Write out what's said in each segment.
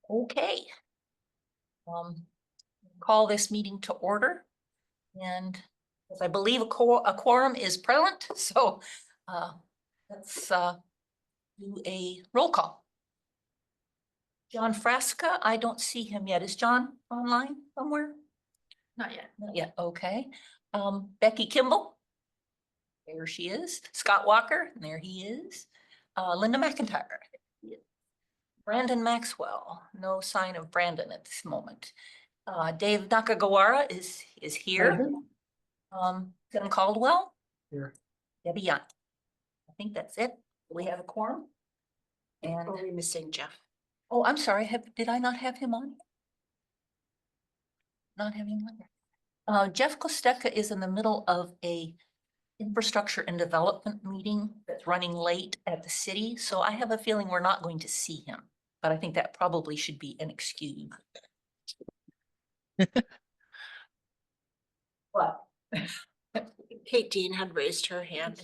Okay. Call this meeting to order. And as I believe a quorum is present, so let's do a roll call. John Frasca, I don't see him yet. Is John online somewhere? Not yet. Not yet, okay. Becky Kimball. There she is. Scott Walker, there he is. Linda McIntyre. Brandon Maxwell, no sign of Brandon at this moment. Dave Nakagawara is here. Tim Caldwell. Here. Debbie Young. I think that's it. We have a quorum. And Are we missing Jeff? oh, I'm sorry. Did I not have him on? Not having him on. Jeff Kosteka is in the middle of a infrastructure and development meeting that's running late at the city. So I have a feeling we're not going to see him, but I think that probably should be an excuse. What? Kate Dean had raised her hand.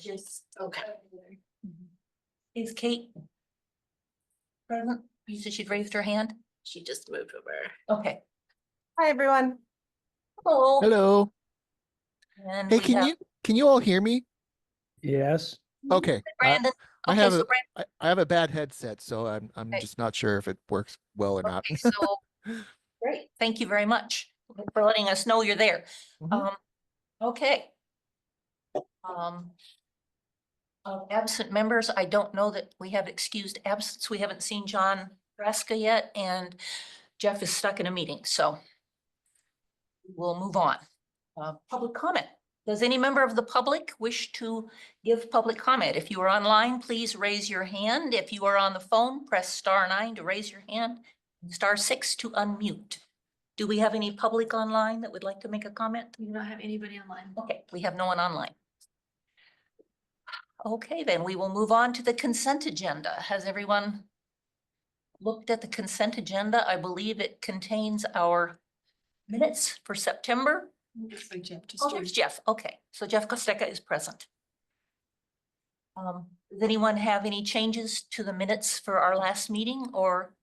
Okay. Is Kate present? You said she'd raised her hand? She just moved over. Okay. Hi, everyone. Hello. Hello. And Hey, we have can you all hear me? Yes. Okay. Brandon. I Okay, have so I have a bad headset, so I'm Okay. just not sure if it works well or not. Okay, so great. Thank you very much for letting us know you're there. Mhm. Okay. Of absent members, I don't know that we have excused absence. We haven't seen John Frasca yet, and Jeff is stuck in a meeting, so we'll move on. Public comment. Does any member of the public wish to give public comment? If you are online, please raise your hand. If you are on the phone, press *9 to raise your hand, and *6 to unmute. Do we have any public online that would like to make a comment? We do not have anybody online. Okay, we have no one online. Okay, then we will move on to the consent agenda. Has everyone looked at the consent agenda? I believe it contains our minutes for September. Oh, there's Jeff. Okay, so Jeff Kosteka is present. Does anyone have any changes to the minutes for our last meeting, or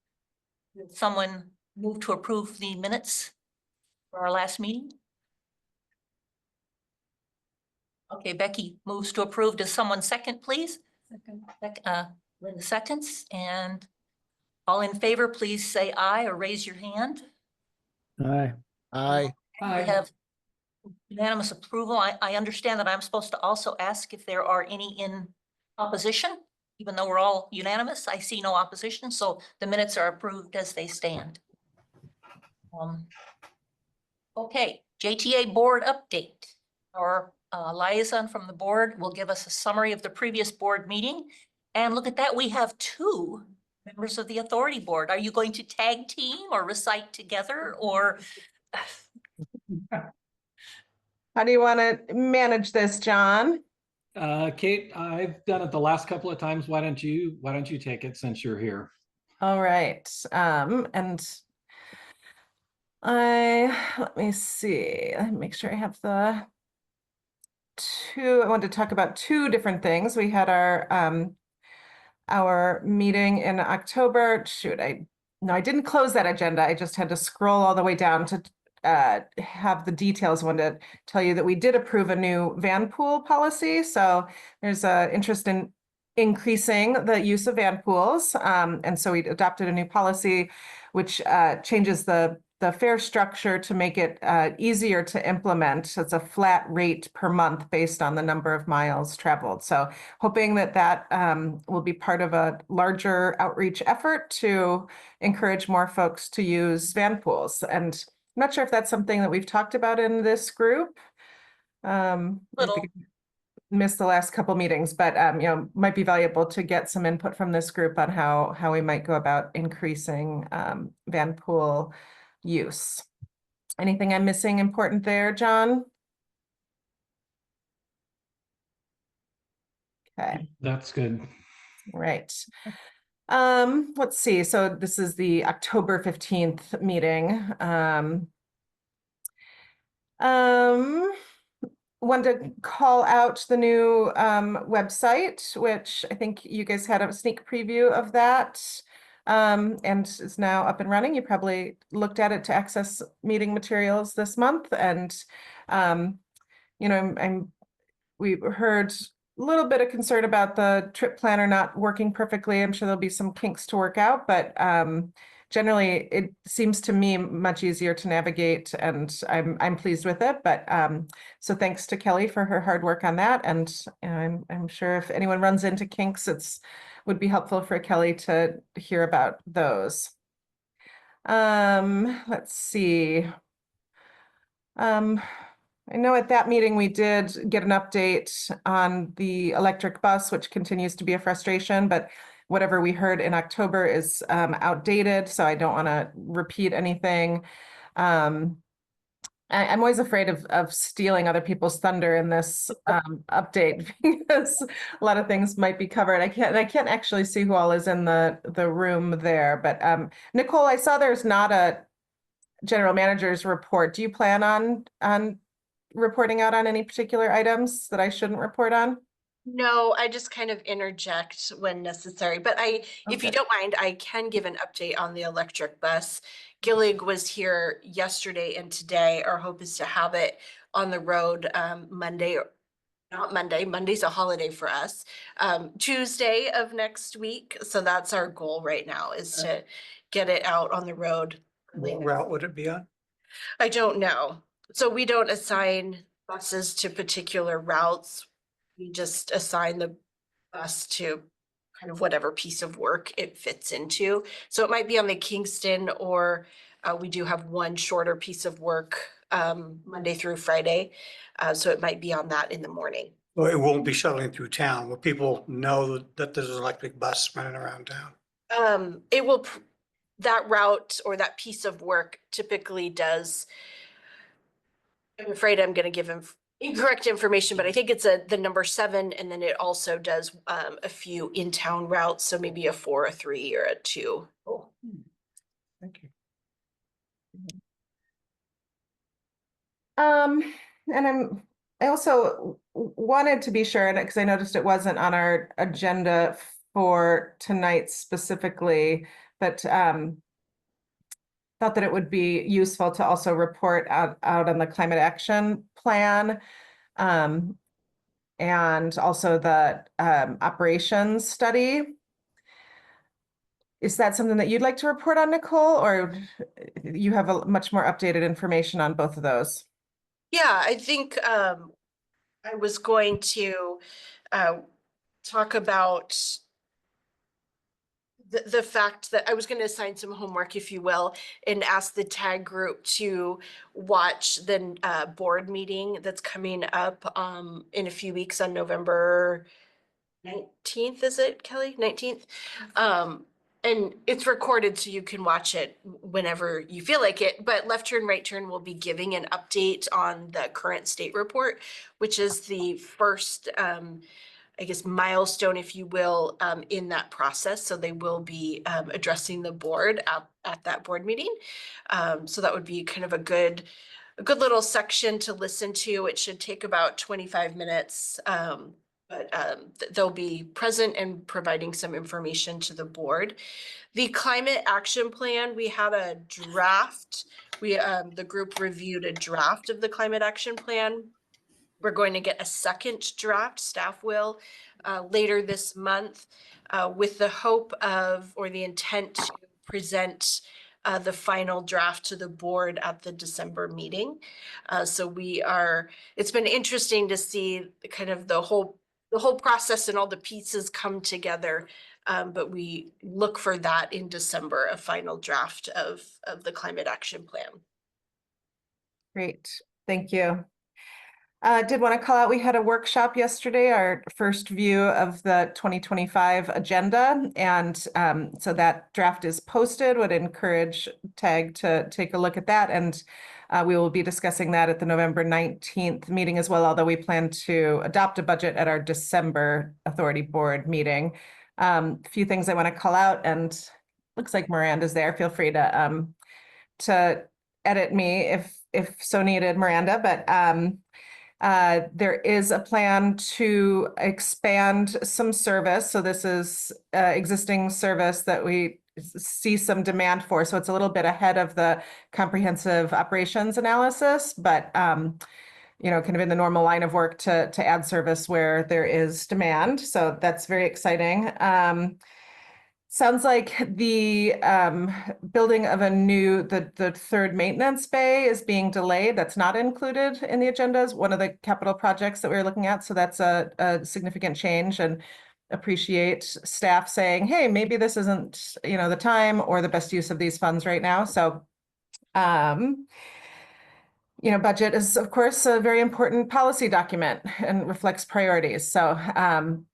did someone move to approve the minutes for our last meeting? Okay, Becky moves to approve. Does someone second, please? Second. Linda seconds, and all in favor, please say aye or raise your hand. Aye. We have unanimous approval. I understand that I'm supposed to also ask if there are any in opposition, even though we're all unanimous. I see no opposition, so the minutes are approved as they stand. Okay, JTA board update. Our liaison from the board will give us a summary of the previous board meeting. And look at that, we have 2 members of the authority board. Are you going to tag team or recite together, or? How do you want to manage this, John? Kate, I've done it the last couple of times. Why don't you take it since you're here? All right. And let me see. Let me make sure I have the 2. I want to talk about 2 different things. We had our meeting in October. Shoot, I didn't close that agenda. I just had to scroll all the way down to have the details. I wanted to tell you that we did approve a new van pool policy. So there's an interest in increasing the use of van pools. And so we adopted a new policy, which changes the fare structure to make it easier to implement. It's a flat rate per month based on the number of miles traveled. So hoping that will be part of a larger outreach effort to encourage more folks to use van pools. And I'm not sure if that's something that we've talked about in this group. I think I missed the last couple meetings, but might be valuable to get some input from this group on how we might go about increasing van pool use. Anything I'm missing important there, John? Okay. That's good. Right. Let's see. So this is the October 15th meeting. Wanted to call out the new website, which I think you guys had a sneak preview of that. and is now up and running. You probably looked at it to access meeting materials this month, and you know, we heard a little bit of concern about the trip planner not working perfectly. I'm sure there'll be some kinks to work out, but generally it seems to me much easier to navigate, and I'm pleased with it. But so thanks to Kelly for her hard work on that, and I'm sure if anyone runs into kinks, would be helpful for Kelly to hear about those. Let's see. I know at that meeting, we did get an update on the electric bus, which continues to be a frustration, but whatever we heard in October is outdated, so I don't want to repeat anything. I'm always afraid of stealing other people's thunder in this update because a lot of things might be covered. I can't actually see who all is in the room there, but Nicole, I saw there's not a general manager's report. Do you plan on reporting out on any particular items that I shouldn't report on? No, I just kind of interject when necessary, but if you Okay. don't mind, I can give an update on the electric bus. Gillig was here yesterday and today. Our hope is to have it on the road Monday, not Monday. Monday's a holiday for us. Tuesday of next week. So that's our goal right now, is to get it out on the road. What route would it be on? I don't know. So we don't assign buses to particular routes. We just assign the bus to kind of whatever piece of work it fits into. So it might be on the Kingston, or we do have one shorter piece of work Monday through Friday. So it might be on that in the morning. Well, it won't be shuttling through town. Will people know that there's an electric bus running around town? It will, that route or that piece of work typically does. I'm afraid I'm going to give incorrect information, but I think it's the number 7, and then it also does a few in-town routes, so maybe a 4, a 3, or a 2. Oh, thank you. And I also wanted to be sure, and because I noticed it wasn't on our agenda for tonight specifically, but thought that it would be useful to also report out on the climate action plan, and also the operations study. Is that something that you'd like to report on, Nicole, or you have a much more updated information on both of those? Yeah, I think I was going to talk about the fact that I was going to assign some homework, if you will, and ask the TAG group to watch the board meeting that's coming up in a few weeks on November 19th, is it, Kelly? 19th? And it's recorded, so you can watch it whenever you feel like it. But Left Turn, Right Turn will be giving an update on the current state report, which is the first I guess, milestone, if you will, in that process. So they will be addressing the board at that board meeting. So that would be kind of a good little section to listen to. It should take about 25 minutes. But they'll be present and providing some information to the board. The climate action plan, we had a draft. The group reviewed a draft of the climate action plan. We're going to get a second draft, staff will, later this month, with the hope of, or the intent to present the final draft to the board at the December meeting. So it's been interesting to see kind of the whole process and all the pieces come together. But we look for that in December, a final draft of the climate action plan. Great, thank you. Did want to call out, we had a workshop yesterday, our first view of the 2025 agenda. And so that draft is posted, would encourage TAG to take a look at that. And we will be discussing that at the November 19th meeting as well, although we plan to adopt a budget at our December Authority Board meeting. A few things I want to call out, and looks like Miranda's there. Feel free to edit me if so needed, Miranda, but there is a plan to expand some service. So this is existing service that we see some demand for. So it's a little bit ahead of the comprehensive operations analysis, but you know, kind of in the normal line of work to add service where there is demand. So that's very exciting. Sounds like the building of the third maintenance bay is being delayed. That's not included in the agenda as one of the capital projects that we're looking at. So that's a significant change, and appreciate staff saying, hey, maybe this isn't, you know, the time or the best use of these funds right now. So you know, budget is, of course, a very important policy document and reflects priorities. So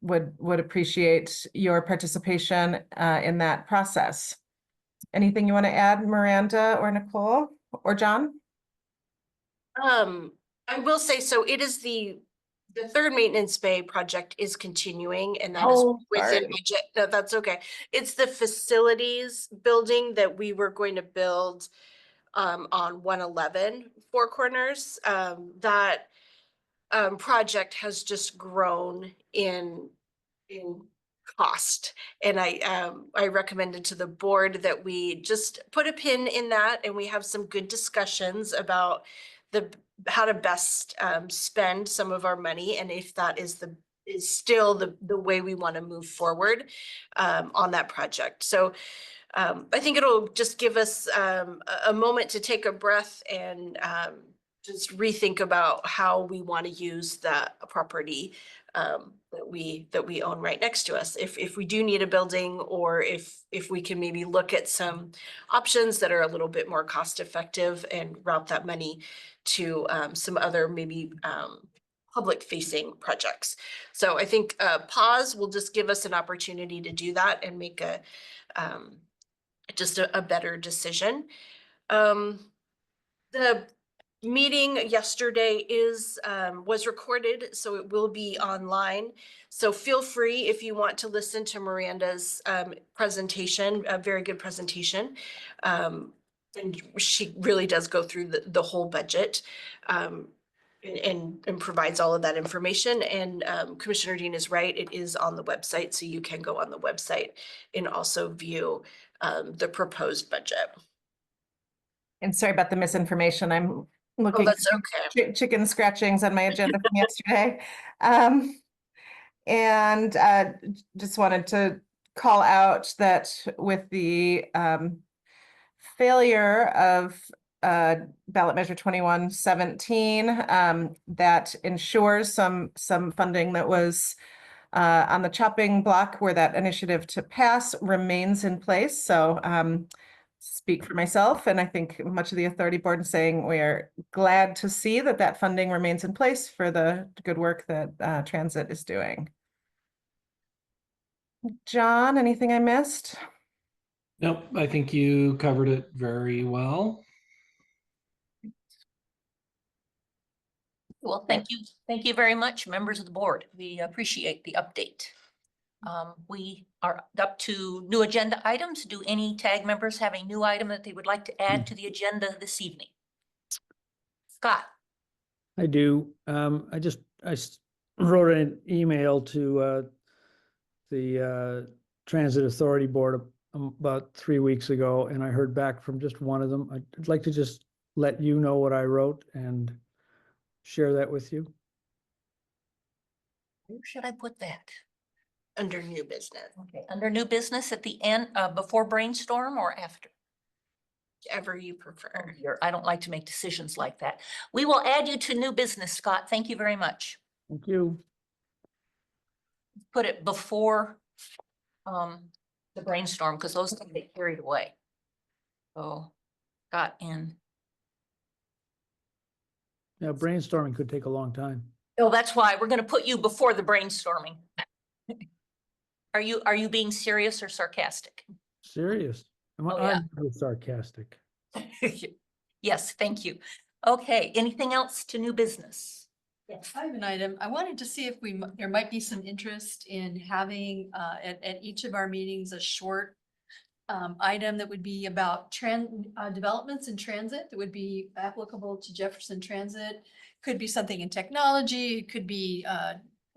would appreciate your participation in that process. Anything you want to add, Miranda or Nicole or John? I will say, so it is the third maintenance bay project is continuing, and that is Oh, within sorry. budget. No, that's okay. It's the facilities building that we were going to build on 111 Four Corners. That project has just grown in cost. And I recommended to the board that we just put a pin in that, and we have some good discussions about how to best spend some of our money, and if that is still the way we want to move forward on that project. So I think it'll just give us a moment to take a breath and just rethink about how we want to use that property that we own right next to us. If we do need a building, or if we can maybe look at some options that are a little bit more cost effective and route that money to some other maybe public facing projects. So I think pause will just give us an opportunity to do that and make just a better decision. The meeting yesterday was recorded, so it will be online. So feel free, if you want to listen to Miranda's presentation, a very good presentation. And she really does go through the whole budget and provides all of that information. And Commissioner Dean is right, it is on the website, so you can go on the website and also view the proposed budget. And sorry about the misinformation. I'm Oh, looking that's at okay. chicken scratchings on my agenda from yesterday. And just wanted to call out that with the failure of ballot measure 2117, that ensures some funding that was on the chopping block where that initiative to pass remains in place. So speak for myself, and I think much of the authority board is saying we are glad to see that that funding remains in place for the good work that transit is doing. John, anything I missed? Nope, I think you covered it very well. Well, thank you. Thank you very much, members of the board. We appreciate the update. We are up to new agenda items. Do any TAG members have a new item that they would like to add to the agenda this evening? Scott? I do. I wrote an email to the Transit Authority Board about 3 weeks ago, and I heard back from just one of them. I'd like to just let you know what I wrote and share that with you. Where should I put that? Under new business, Okay, under new business at the end, before brainstorm or after? whichever you prefer. I don't like to make decisions like that. We will add you to new business, Scott. Thank you very much. Thank you. Put it before the brainstorm, because those can get carried away. So, Scott in. Yeah, brainstorming could take a long time. Oh, that's why we're gonna put you before the brainstorming. Are you being serious or sarcastic? Serious. Oh, yeah. I'm sarcastic. Yes, thank you. Okay, anything else to new business? Yes. I have an item. I wanted to see if there might be some interest in having at each of our meetings a short item that would be about developments in transit that would be applicable to Jefferson Transit. Could be something in technology. It could be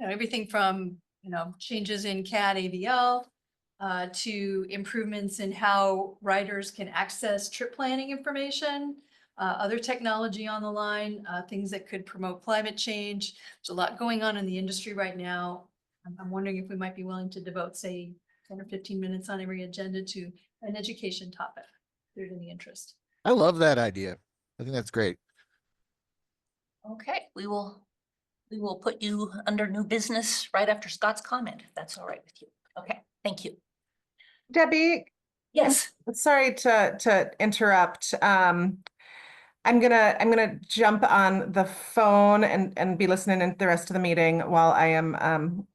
everything from changes in CAD AVL, to improvements in how riders can access trip planning information, other technology on the line, things that could promote climate change. There's a lot going on in the industry right now. I'm wondering if we might be willing to devote, say, 10 or 15 minutes on every agenda to an education topic, if there's any interest. I love that idea. I think that's great. Okay, we will put you under new business right after Scott's comment, if that's all right with you. Okay, thank you. Debbie, Yes, sorry to interrupt. I'm gonna jump on the phone and be listening in the rest of the meeting while I am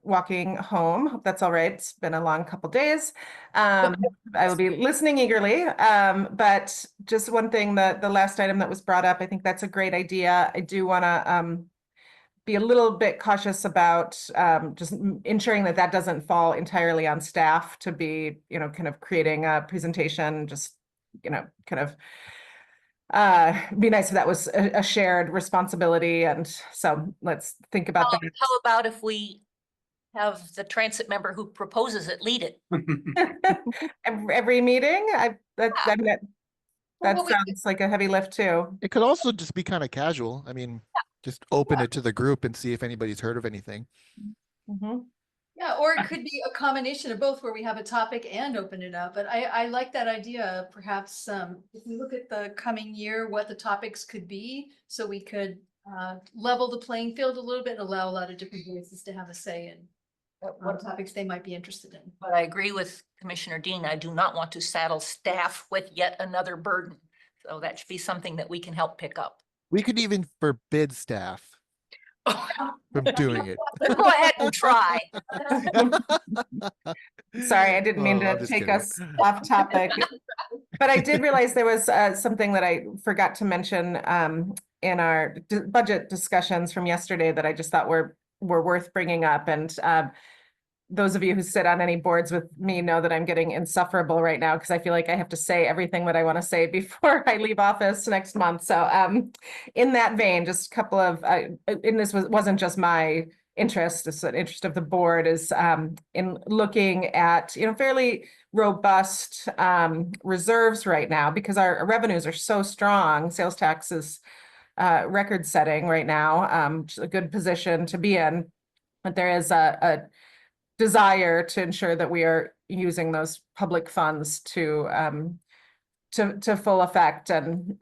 walking home. Hope that's all right. It's been a long couple days. I will be listening eagerly. But just one thing, the last item that was brought up, I think that's a great idea. I do want to be a little bit cautious about just ensuring that that doesn't fall entirely on staff to be, kind of creating a presentation, just, kind of be nice if that was a shared responsibility. And so let's think about that. how about if we have the transit member who proposes it lead it? Every meeting, that Well, we could- sounds like a heavy lift too. It could also just be kind of casual. I mean, just open it to the group and see if anybody's heard of anything. Mhm. Yeah, or it could be a combination of both where we have a topic and open it up. But I like that idea. Perhaps if we look at the coming year, what the topics could be, so we could level the playing field a little bit and allow a lot of different voices to have a say in what topics they might be interested in. But I agree with Commissioner Dean. I do not want to saddle staff with yet another burden. So that should be something that we can help pick up. We could even forbid staff from doing it. Go ahead and try. Sorry, I didn't mean Oh, I'm to just take kidding. us off topic. But I did realize there was something that I forgot to mention in our budget discussions from yesterday that I just thought were worth bringing up. And those of you who sit on any boards with me know that I'm getting insufferable right now because I feel like I have to say everything that I want to say before I leave office next month. So in that vein, just a couple of, and this wasn't just my interest, it's an interest of the board, is in looking at, fairly robust reserves right now because our revenues are so strong. Sales tax is record setting right now, which is a good position to be in. But there is a desire to ensure that we are using those public funds to full effect. And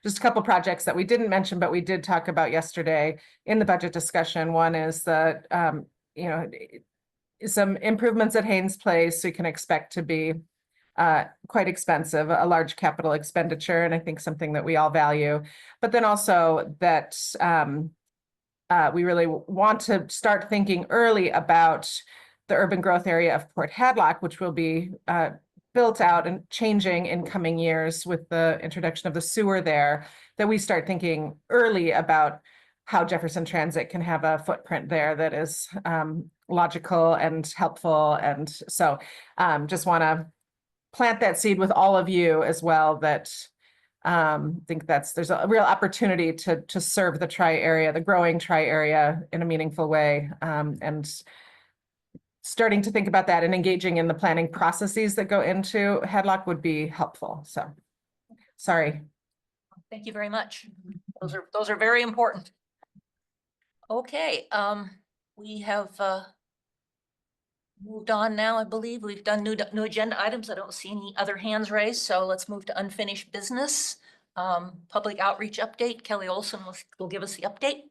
just a couple projects that we didn't mention, but we did talk about yesterday in the budget discussion. One is that some improvements at Haynes Place we can expect to be quite expensive, a large capital expenditure, and I think something that we all value. But then also that we really want to start thinking early about the urban growth area of Port Hadlock, which will be built out and changing in coming years with the introduction of the sewer there, that we start thinking early about how Jefferson Transit can have a footprint there that is logical and helpful. And so just want to plant that seed with all of you as well, that think there's a real opportunity to serve the tri-area, the growing tri-area in a meaningful way, and starting to think about that and engaging in the planning processes that go into Hadlock would be helpful. So, sorry. Thank you very much. Those are very important. Okay, we have moved on now, I believe. We've done new agenda items. I don't see any other hands raised, so let's move to unfinished business. Public outreach update. Kelly Olson will give us the update.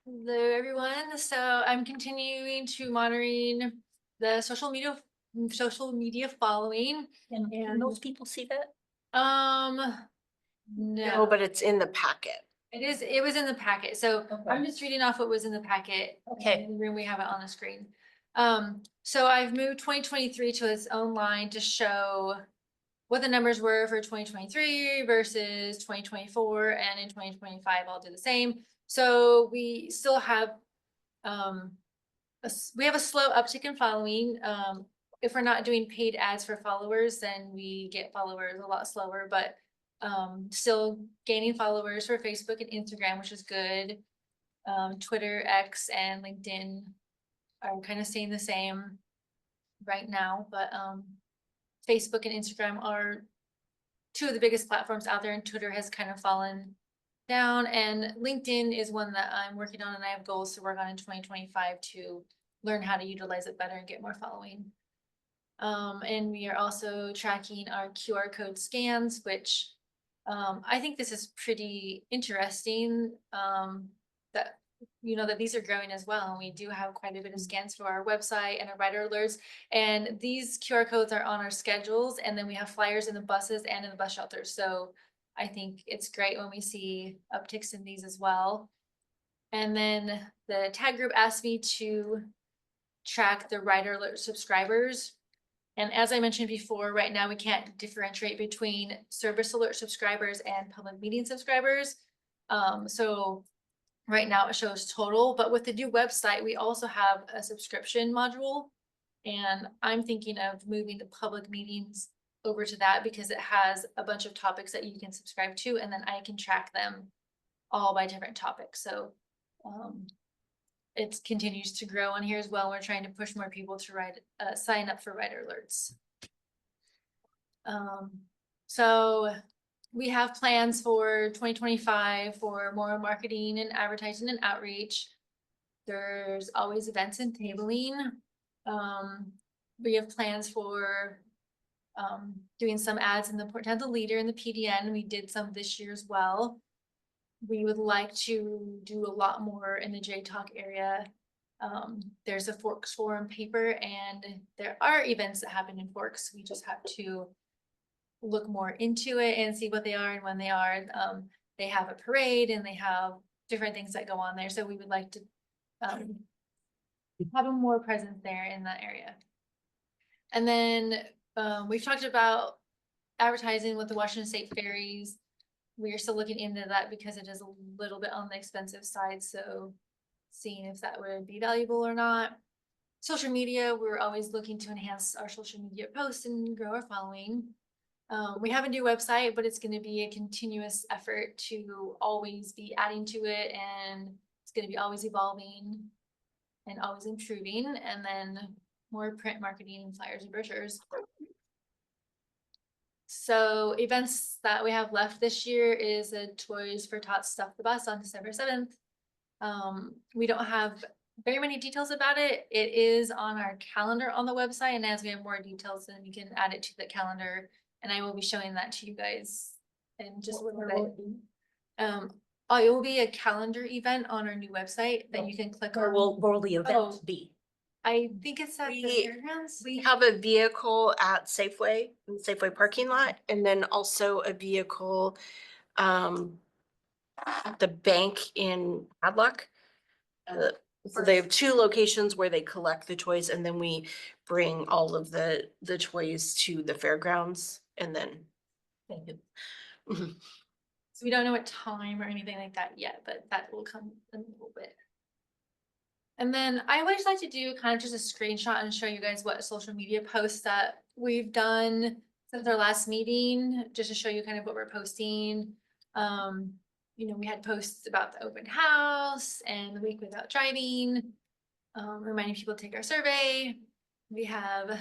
Hello, everyone. So I'm continuing to monitoring the social media following. Can those people see that? No, but it's in the packet. It was in the packet. So I'm Okay. just reading off what was in the packet. Okay. In the room, we have it on the screen. So I've moved 2023 to its own line to show what the numbers were for 2023 versus 2024, and in 2025, I'll do the same. So we still have, we have a slow uptick in following. If we're not doing paid ads for followers, then we get followers a lot slower, but still gaining followers for Facebook and Instagram, which is good. Twitter, X, and LinkedIn are kind of staying the same. right now, but Facebook and Instagram are two of the biggest platforms out there, and Twitter has kind of fallen down, and LinkedIn is one that I'm working on, and I have goals to work on in 2025 to learn how to utilize it better and get more following. And we are also tracking our QR code scans, which I think this is pretty interesting. That that these are growing as well, and we do have quite a bit of scans for our website and our rider alerts. And these QR codes are on our schedules, and then we have flyers in the buses and in the bus shelters. So I think it's great when we see upticks in these as well. And then the tag group asked me to track the rider alert subscribers. And as I mentioned before, right now we can't differentiate between service alert subscribers and public meeting subscribers. So right now it shows total, but with the new website, we also have a subscription module. And I'm thinking of moving the public meetings over to that because it has a bunch of topics that you can subscribe to, and then I can track them all by different topics. So it continues to grow on here as well. We're trying to push more people to sign up for rider alerts. So we have plans for 2025 for more marketing and advertising and outreach. There's always events and tabling. We have plans for doing some ads in the Portenta Leader and the PDN. We did some this year as well. We would like to do a lot more in the J Talk area. There's a Forks Forum paper, and there are events that happen in Forks. We just have to look more into it and see what they are and when they are. They have a parade and they have different things that go on there. So we would like to have a more presence there in that area. And then we've talked about advertising with the Washington State Ferries. We are still looking into that because it is a little bit on the expensive side. So seeing if that would be valuable or not. Social media, we're always looking to enhance our social media posts and grow our following. We have a new website, but it's going to be a continuous effort to always be adding to it, and it's going to be always evolving and always improving. And then more print marketing and flyers and brochures. So events that we have left this year is a Toys for Tots Stuff the Bus on December 7th. We don't have very many details about it. It is on our calendar on the website, and as we have more details, then we can add it to the calendar, and I will be showing that to you guys in just a little bit. It will be a calendar event on our new website that you can click Where on. will the event Oh. be? I think it's at the We- fairgrounds. We have a vehicle at Safeway, in the Safeway parking lot, and then also a vehicle at the bank in Hadlock. So they have two locations where they collect the toys, and then we bring all of the toys to the fairgrounds, and then. Thank you. Mhm. So we don't know what time or anything like that yet, but that will come in a little bit. And then I always like to do kind of just a screenshot and show you guys what social media posts that we've done since our last meeting, just to show you kind of what we're posting. We had posts about the open house and the week without driving, reminding people to take our survey. We have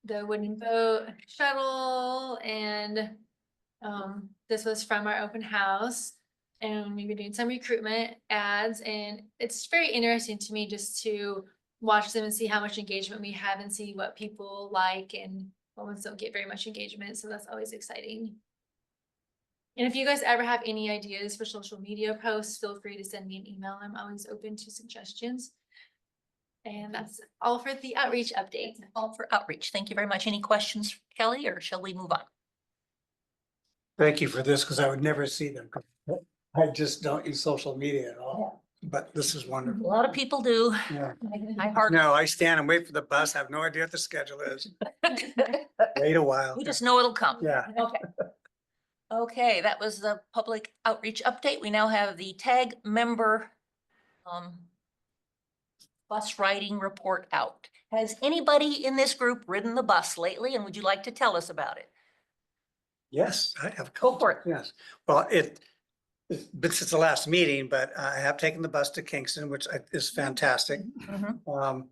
the wooden boat shuttle, and this was from our open house. And we've been doing some recruitment ads, and it's very interesting to me just to watch them and see how much engagement we have and see what people like and what ones don't get very much engagement. So that's always exciting. And if you guys ever have any ideas for social media posts, feel free to send me an email. I'm always open to suggestions. And that's all for the outreach update. All for outreach. Thank you very much. Any questions, Kelly, or shall we move on? Thank you for this, because I would never see them. I just don't use social media at all, but this is A wonderful. lot of people do. Yeah. I hardly, No, I stand and wait for the bus. I have no idea what the schedule is. Wait a while. we just know it'll come. Yeah. Okay. Okay, that was the public outreach update. We now have the tag member bus riding report out. Has anybody in this group ridden the bus lately, and would you like to tell us about it? Yes, I have. a Go couple for it. Yes. Well, it's been since the last meeting, but I have taken the bus to Kingston, which is fantastic. Mhm.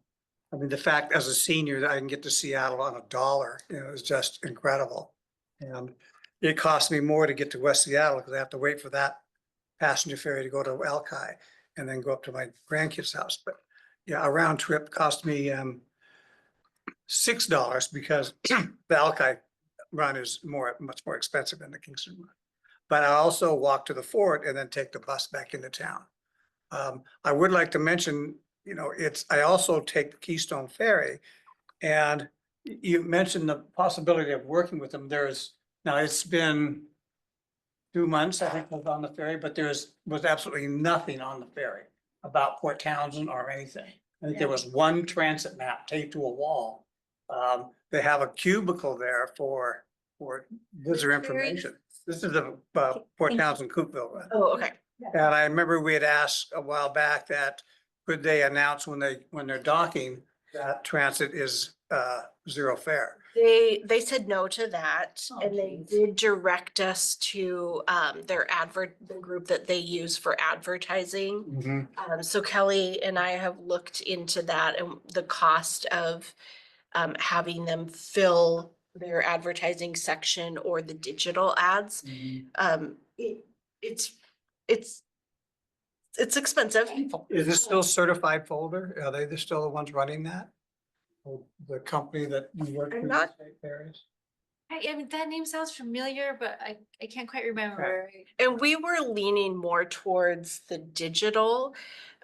I mean, the fact as a senior that I can get to Seattle on $1, is just incredible. And it cost me more to get to West Seattle because I have to wait for that passenger ferry to go to Alki and then go up to my grandkids' house. But yeah, a round trip cost me $6 because the Alki run is much more expensive than the Kingston run. But I also walk to the fort and then take the bus back into town. I would like to mention, I also take the Keystone Ferry. And you mentioned the possibility of working with them. Now it's been 2 months, I think, I was on the ferry, but was absolutely nothing on the ferry about Port Townsend or anything. I think there was one transit map taped to a wall. They have a cubicle there for visitor information. This is the Port Townsend Coopville run. Oh, okay. And I remember we had asked a while back that could they announce when they're docking that transit is zero fare. They said no to that, Oh, and they geez. did direct us to the group that they use for advertising. So Kelly and I have looked into that and the cost of having them fill their advertising section or the digital ads. It's expensive. Is this still certified folder? Are they still the ones running that? Or the company that you work I'm with? not- State Ferries? I mean, that name sounds familiar, but I can't quite remember. And we were leaning more towards the digital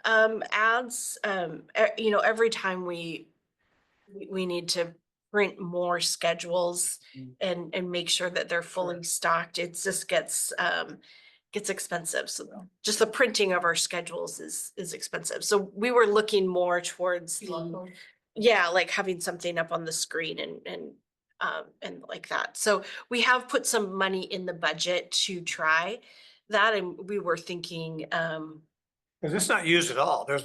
ads. Every time we need to print more schedules and make sure that they're fully stocked, it just gets expensive. So just the printing of our schedules is expensive. So we were looking more towards like having something up on the screen and like that. So we have put some money in the budget to try that, and we were thinking, Because it's not used at all. There's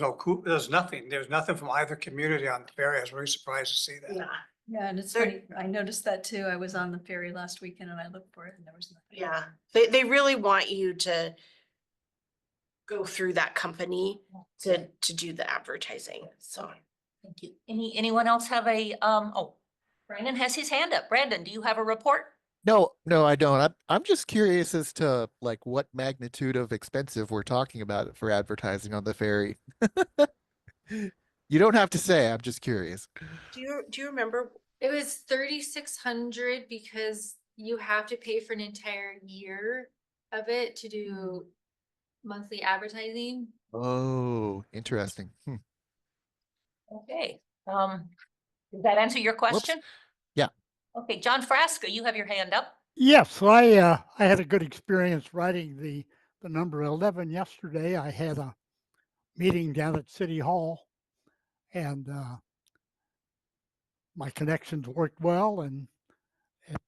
nothing from either community on the ferry. I was really surprised to see that. yeah, Yeah, and it's There- funny, I noticed that too. I was on the ferry last weekend and I looked for it and there was nothing. yeah. They really want you to go through that company to do the advertising, so. Thank you. Anyone else have Brandon has his hand up. Brandon, do you have a report? No, I don't. I'm just curious as to like what magnitude of expensive we're talking about for advertising on the ferry. You don't have to say, I'm just curious. Do you remember? It was 3,600 because you have to pay for an entire year of it to do monthly advertising. Oh, interesting. Okay. Does that answer your question? Yeah. Okay, John Frasca, you have your hand up. Yes, I had a good experience riding the number 11 yesterday. I had a meeting down at City Hall, and my connections worked well, and it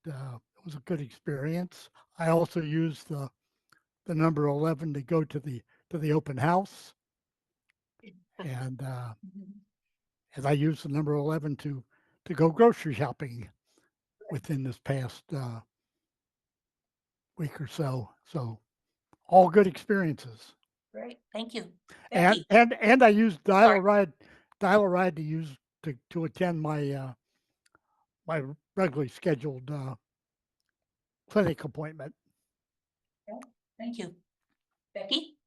was a good experience. I also used the number 11 to go to the open house, and I used the number 11 to go grocery shopping within this past week or so. So all good experiences. Great, thank you. And Becky, and I used Sorry. Dial a Ride to use to attend my my regularly scheduled clinic appointment. thank you. Becky?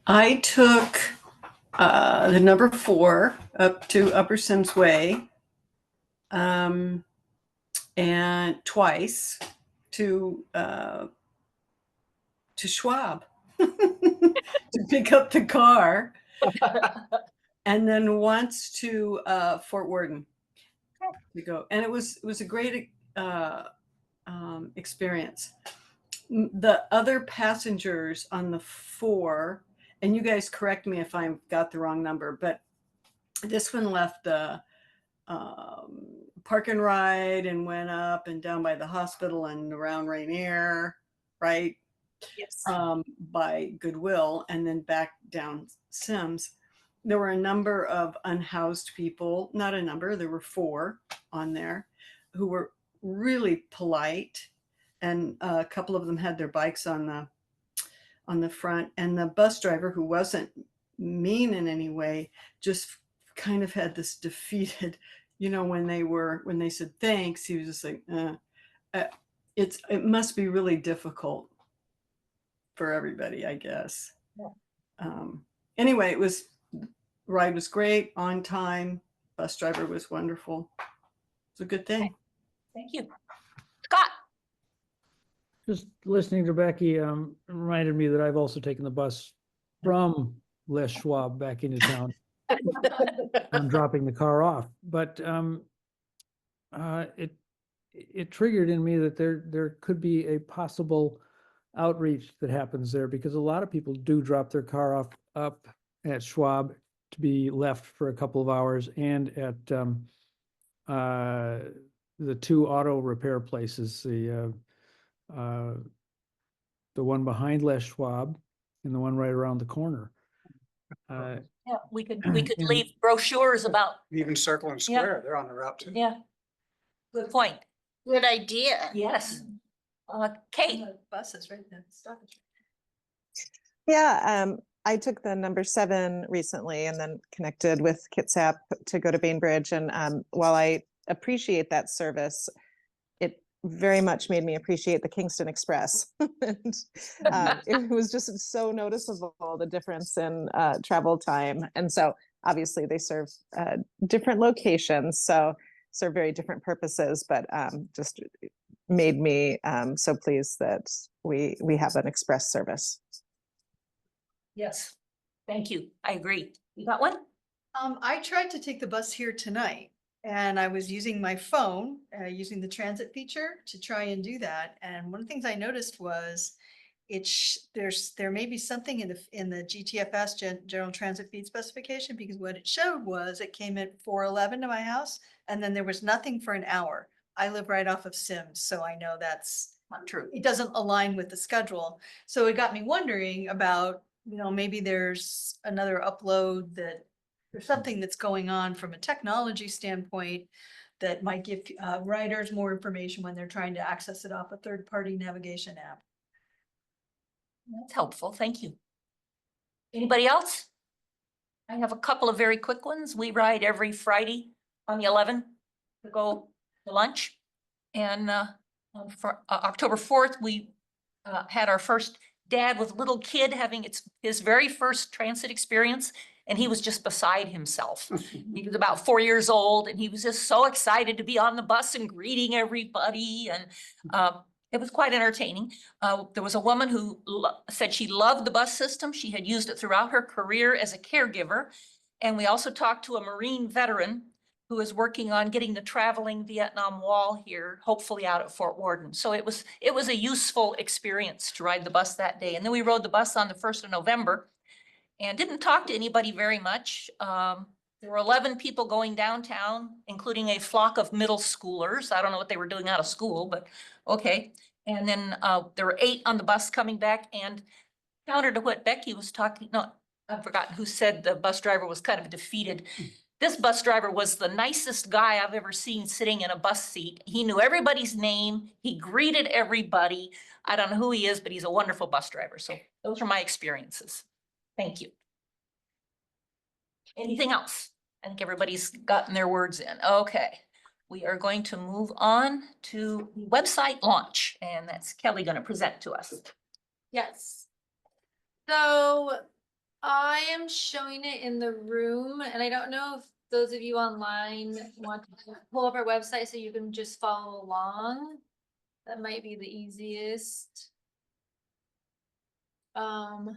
I took the number 4 up to Upper Sims Way, and twice to Schwab to pick up the car, and then once to Fort Worden to go. And it was a great experience. The other passengers on the 4, and you guys correct me if I've got the wrong number, but this one left the Park and Ride and went up and down by the hospital and around Rainier, right? Yes. By Goodwill, and then back down Sims. There were a number of unhoused people, not a number, there were 4 on there who were really polite. And a couple of them had their bikes on the front, and the bus driver, who wasn't mean in any way, just kind of had this defeated, when they said thanks, he was just like, it must be really difficult for everybody, I guess. Yeah. Anyway, ride was great, on time, bus driver was wonderful. It's a good thing. Thank you. Scott? Just listening to Becky reminded me that I've also taken the bus from Les Schwab back into town. I'm dropping the car off, but it triggered in me that there could be a possible outreach that happens there, because a lot of people do drop their car off up at Schwab to be left for a couple of hours, and at the two auto repair places, the one behind Les Schwab and the one right around the corner. Yeah, we could leave And- brochures about, Even Circle and Square, they're on the route too. yeah. Good point. Good idea. Yes. Kate? The buses, right? The stoppage. Yeah, I took the number 7 recently and then connected with Kitsap to go to Bainbridge. And while I appreciate that service, it very much made me appreciate the Kingston Express. And, it was just so noticeable, the difference in travel time. And so obviously they serve different locations, so serve very different purposes, but just made me so pleased that we have an express service. Yes. Thank you. I agree. You got one? I tried to take the bus here tonight and I was using my phone, using the transit feature to try and do that. And one of the things I noticed was there may be something in the GTFS General Transit Feed Specification, because what it showed was it came at 4:11 to my house and then there was nothing for an hour. I live right off of Sims, so I know that's Not true. it doesn't align with the schedule. So it got me wondering about, maybe there's another upload, that there's something that's going on from a technology standpoint that might give riders more information when they're trying to access it off a third-party navigation app. That's helpful. Thank you. Anybody else? I have a couple of very quick ones. We ride every Friday on the 11th to go to lunch. And for October 4th, we had our first dad with little kid having his very first transit experience. And he was just beside himself. He was about 4 years old and he was just so excited to be on the bus and greeting everybody. And it was quite entertaining. There was a woman who said she loved the bus system. She had used it throughout her career as a caregiver. And we also talked to a Marine veteran who is working on getting the traveling Vietnam Wall here, hopefully out at Fort Worden. So it was a useful experience to ride the bus that day. And then we rode the bus on the 1st of November and didn't talk to anybody very much. There were 11 people going downtown, including a flock of middle schoolers. I don't know what they were doing out of school, but okay. And then there were 8 on the bus coming back, and counter to what Becky was talking, no, I've forgotten who said the bus driver was kind of defeated. This bus driver was the nicest guy I've ever seen sitting in a bus seat. He knew everybody's name. He greeted everybody. I don't know who he is, but he's a wonderful bus driver. So those are my experiences. Thank you. Anything else? I think everybody's gotten their words in. Okay. We are going to move on to the website launch, and that's Kelly going to present to us. Yes. So I am showing it in the room, and I don't know if those of you online want to pull up our website so you can just follow along. That might be the easiest. There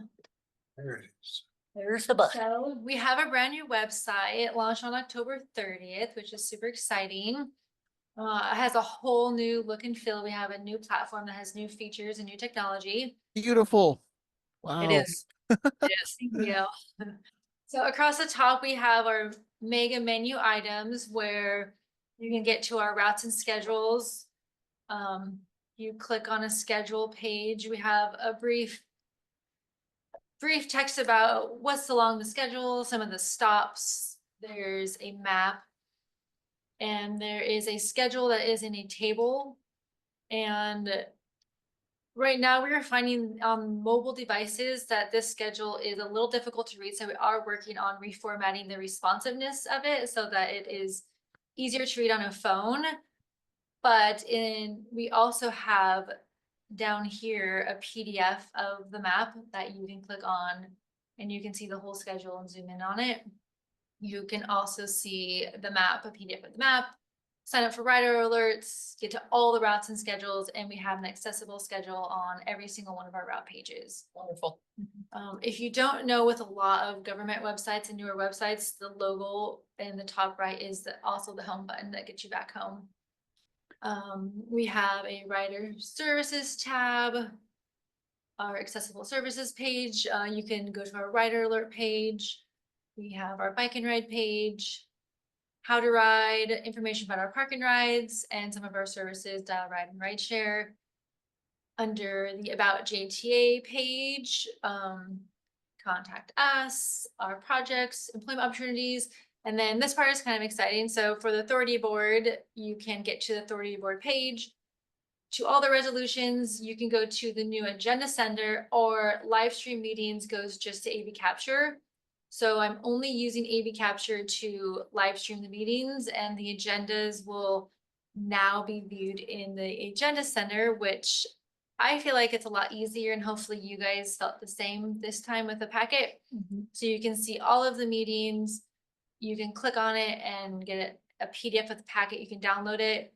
it is. There's the bus. So we have a brand new website. It launched on October 30th, which is super exciting. It has a whole new look and feel. We have a new platform that has new features and new technology. Beautiful. Wow. It is. It is. Thank you. So across the top, we have our mega menu items where you can get to our routes and schedules. You click on a schedule page. We have a brief text about what's along the schedule, some of the stops. There's a map. And there is a schedule that is in a table. And Right now, we are finding on mobile devices that this schedule is a little difficult to read, so we are working on reformatting the responsiveness of it so that it is easier to read on a phone. But we also have down here a PDF of the map that you can click on and you can see the whole schedule and zoom in on it. You can also see the map, a PDF of the map, sign up for rider alerts, get to all the routes and schedules, and we have an accessible schedule on every single one of our route pages. Wonderful. If you don't know, with a lot of government websites and newer websites, the logo in the top right is also the home button that gets you back home. We have a rider services tab, our accessible services page. You can go to our rider alert page. We have our bike and ride page, how to ride, information about our park and rides, and some of our services, Dial Ride and Rideshare. Under the About JTA page, contact us, our projects, employment opportunities. And then this part is kind of exciting. So for the authority board, you can get to the authority board page. To all the resolutions, you can go to the new agenda center, or live stream meetings goes just to AV Capture. So I'm only using AV Capture to live stream the meetings, and the agendas will now be viewed in the agenda center, which I feel like it's a lot easier, and hopefully you guys felt the same this time with the packet. So you can see all of the meetings. You can click on it and get a PDF of the packet. You can download it.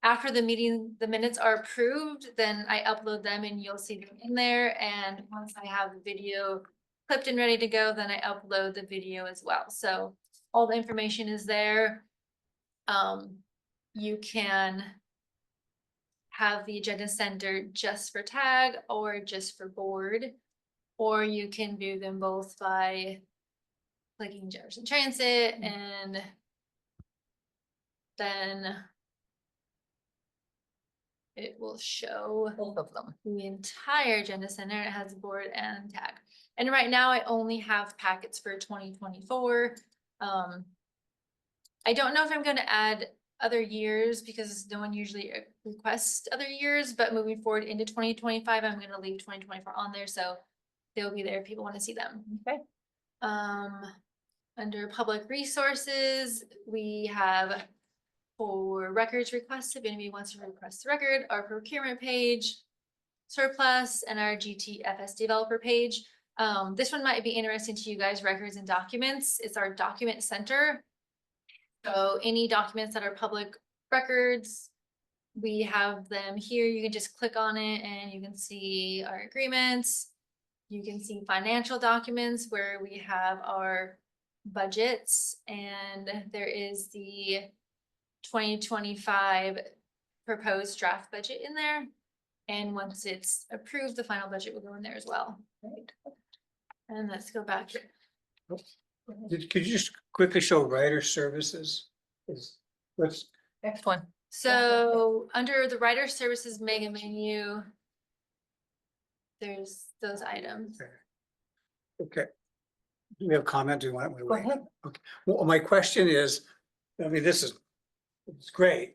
After the meeting, the minutes are approved, then I upload them and you'll see them in there. And once I have the video clipped and ready to go, then I upload the video as well. So all the information is there. You can have the agenda center just for tag or just for board, or you can view them both by clicking Jefferson Transit, and then it will show Both of them. the entire agenda center. It has board and tag. And right now I only have packets for 2024. I don't know if I'm going to add other years because no one usually requests other years, but moving forward into 2025, I'm going to leave 2024 on there. So they'll be there if people want to see them. Okay. Under public resources, we have for records requests, if anybody wants to request a record, our procurement page, surplus, and our GTFS developer page. This one might be interesting to you guys, records and documents. It's our document center. So any documents that are public records, we have them here. You can just click on it and you can see our agreements. You can see financial documents where we have our budgets, and there is the 2025 proposed draft budget in there. And once it's approved, the final budget will go in there as well. Right. And let's go back. Could you just quickly show rider services? What's, Next one. So under the writer services mega menu, there's those items. okay. Do we have a comment? Do you want? Go ahead. Okay. Well, my question is, I mean, it's great.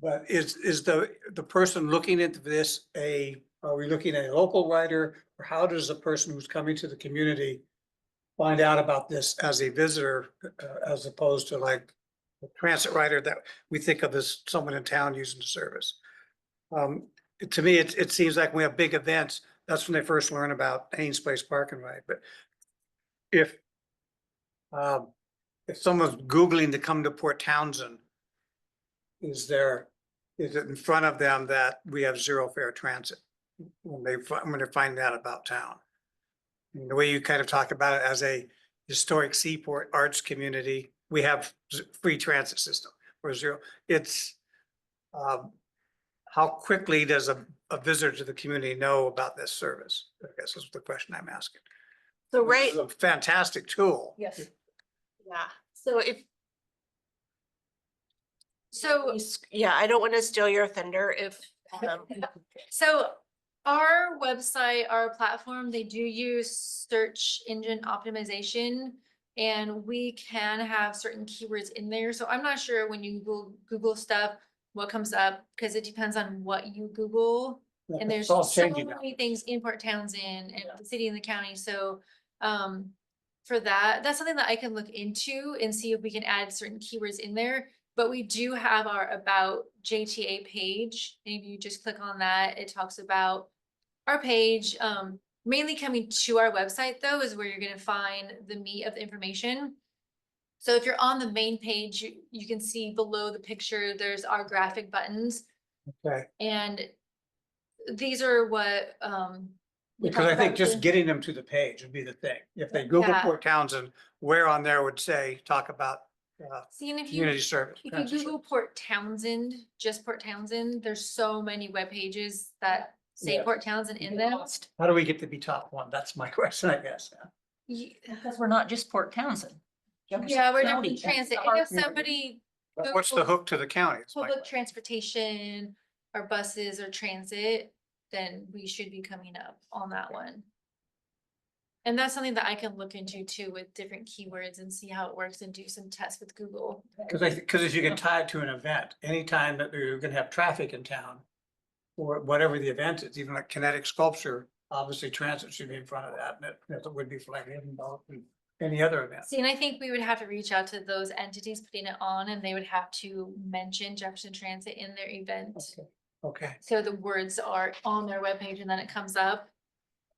But is the person looking into this are we looking at a local writer, or how does a person who's coming to the community find out about this as a visitor, as opposed to like a transit rider that we think of as someone in town using the service? To me, it seems like when we have big events, that's when they first learn about Haynes Place Park and Ride. But if someone's Googling to come to Port Townsend, is it in front of them that we have zero fare transit when they find out about town? And the way you kind of talk about it as a historic seaport arts community, we have free transit system or zero. It's how quickly does a visitor to the community know about this service? I guess is the question I'm asking. So This right, is a fantastic tool. Yes. yeah, so if, So yeah, I don't want to steal your thunder if, So our website, our platform, they do use search engine optimization, and we can have certain keywords in there. So I'm not sure when you Google stuff, what comes up, because it depends on what you Google. And there's It's all so changing now. many things in Port Townsend and the city and the county, so, for that, that's something that I can look into and see if we can add certain keywords in there. But we do have our About JTA page, and if you just click on that, it talks about our page. Mainly coming to our website though is where you're gonna find the meat of the information. So if you're on the main page, you can see below the picture, there's our graphic buttons. Okay, And these are what, we because I talked think about just the- getting them to the page would be the thing. If they Google Yeah. Port Townsend, where on there would say, talk about Seeing if community you, service. if you transit Google Port Townsend, just Port Townsend, there's so many web pages that say Yeah. Port Townsend in them. service. How do we get to be top one? That's my question, I guess. Ye- Because we're not just Port Townsend. Jefferson Yeah, we're County, different that's transit. the And if heart- somebody But what's the Google hook to the county? is my public question. transportation or buses or transit, then we should be coming up on that one. And that's something that I can look into too with different keywords and see how it works and do some tests with Google. Because if you can tie it to an event, anytime that you're gonna have traffic in town, or whatever the event is, even like kinetic sculpture, obviously transit should be in front of that, and it would be for like Edinburgh and any other event. See, and I think we would have to reach out to those entities putting it on, and they would have to mention Jefferson Transit in their event. Okay, So the words are on their webpage and then it comes up.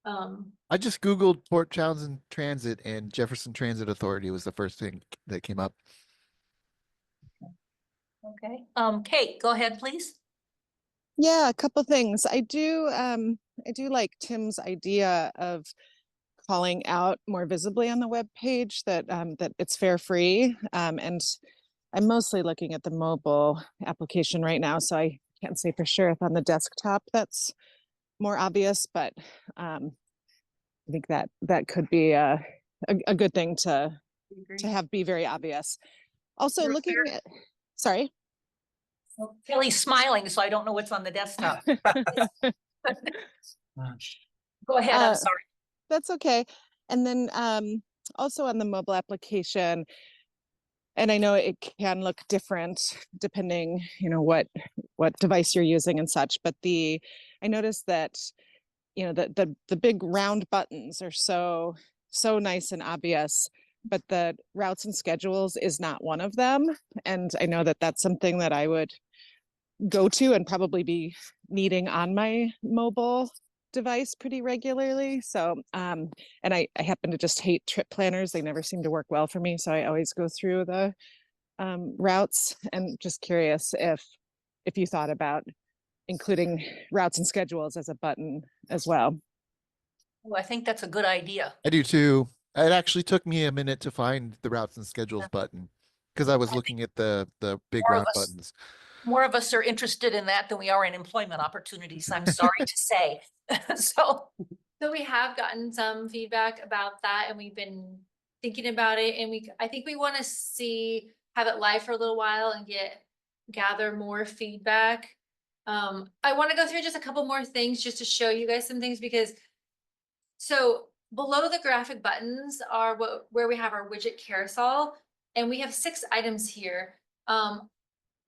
I just Googled Port Townsend Transit and Jefferson Transit Authority was the first thing that came up. Okay, Kate, go ahead, please. Yeah, a couple things. I do like Tim's idea of calling out more visibly on the web page that that it's fare free. And I'm mostly looking at the mobile application right now, so I can't say for sure if on the desktop that's more obvious, but I think that could be a good thing to have be very obvious. Also You're looking fair- at, sorry. Well, Kelly's smiling, so I don't know what's on the desktop. Go ahead, I'm sorry. That's okay. And then also on the mobile application, and I know it can look different depending, you know, what device you're using and such, but I noticed that, you know, the big round buttons are so nice and obvious, but the routes and schedules is not one of them. And I know that that's something that I would go to and probably be needing on my mobile device pretty regularly. So, and I happen to just hate trip planners. They never seem to work well for me. So I always go through the routes, and just curious if you thought about including routes and schedules as a button as well. Well, I think that's a good idea. I do too. It actually took me a minute to find the routes and schedules Yeah. button because I was looking at the big More of round us- buttons. More of us are interested in that than we are in employment opportunities, I'm sorry to say. So, So we have gotten some feedback about that and we've been thinking about it, and I think we want to have it live for a little while and gather more feedback. I want to go through just a couple more things just to show you guys some things, because so below the graphic buttons are where we have our widget carousel, and we have 6 items here.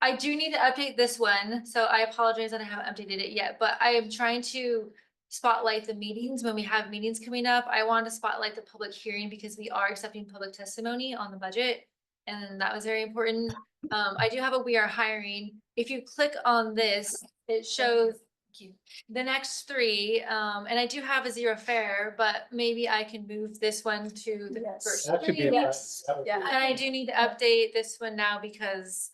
I do need to update this one, so I apologize that I haven't updated it yet, but I am trying to spotlight the meetings when we have meetings coming up. I wanted to spotlight the public hearing because we are accepting public testimony on the budget, and that was very important. I do have a we are hiring. If you click on this, it shows the next 3, and I do have a 0 fare, but maybe I can move this one to the Yes. first That should be 3 a- weeks. that would be- And I do need to update this one now because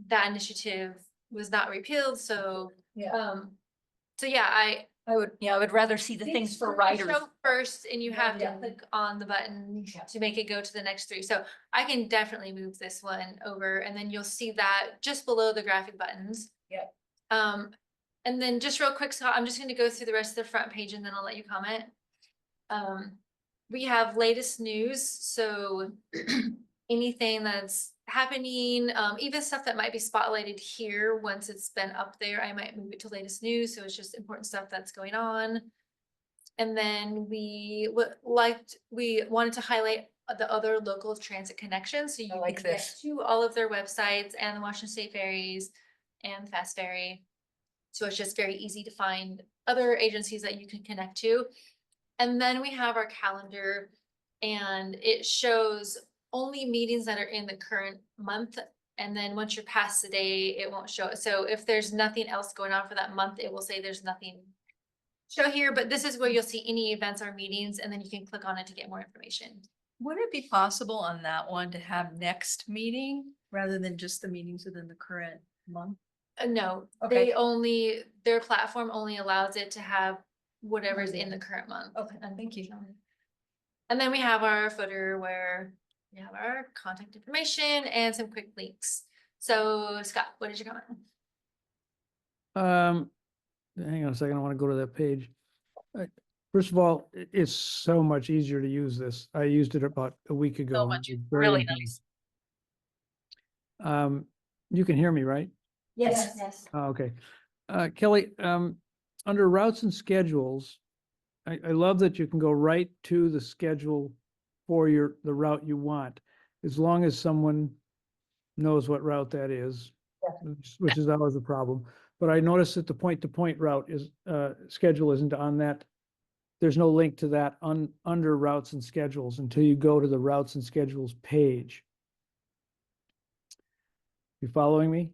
that initiative was not repealed, so yeah, I I would rather see the things for writers. show first, and you have to Yeah. click on the button Yeah. to make it go to the next 3. So I can definitely move this one over, and then you'll see that just below the graphic buttons. Yeah. And then just real quick, Scott, I'm just gonna go through the rest of the front page and then I'll let you comment. We have latest news, so anything that's happening, even stuff that might be spotlighted here, once it's been up there, I might move it to latest news, so it's just important stuff that's going on. And then we wanted to highlight the other local transit connections, so you I like can get this. to all of their websites and the Washington State Ferries and Fast Ferry. So it's just very easy to find other agencies that you can connect to. And then we have our calendar, and it shows only meetings that are in the current month. And then once you're past the day, it won't show. So if there's nothing else going on for that month, it will say there's nothing show here, but this is where you'll see any events or meetings, and then you can click on it to get more information. Would it be possible on that one to have next meeting rather than just the meetings within the current month? No, Okay. their platform only allows it to have whatever's in the current month. Okay, thank you. And then we have our footer where we have our contact information and some quick links. So Scott, what did you comment? Hang on a second, I want to go to that page. First of all, it's so much easier to use this. I used it about a week ago. So and much, it was very really impressive. nice. You can hear me, right? Yes. Oh, okay. Kelly, under routes and schedules, I love that you can go right to the schedule for the route you want, as long as someone knows what route that is, which is always a problem. But I noticed that the point-to-point route is, schedule isn't on that. There's no link to that under routes and schedules until you go to the routes and schedules page. You following me?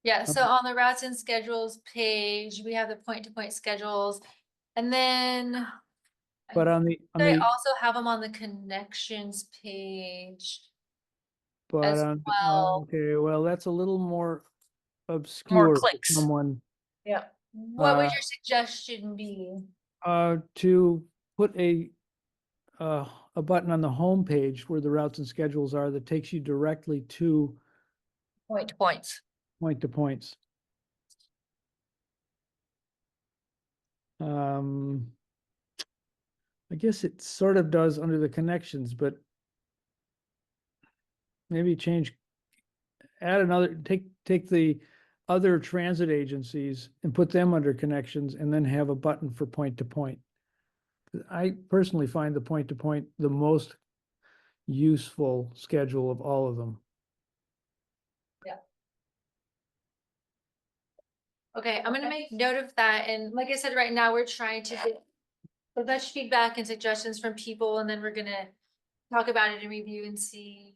Yeah, so on the routes and schedules page, we have the point-to-point schedules. And then But on the, I also have them on the connections page. as well. okay, well, that's a little more obscure for clicks. someone, Yeah. What would Uh, your suggestion be? to put a button on the home page where the routes and schedules are that takes you directly to Point to points. point-to-points. I guess it sort of does under the connections, but maybe add another, take the other transit agencies and put them under connections and then have a button for point-to-point. I personally find the point-to-point the most useful schedule of all of them. Okay, I'm gonna make note of that, and like I said, right now, we're trying to get as much feedback and suggestions from people, and then we're gonna talk about it and review and see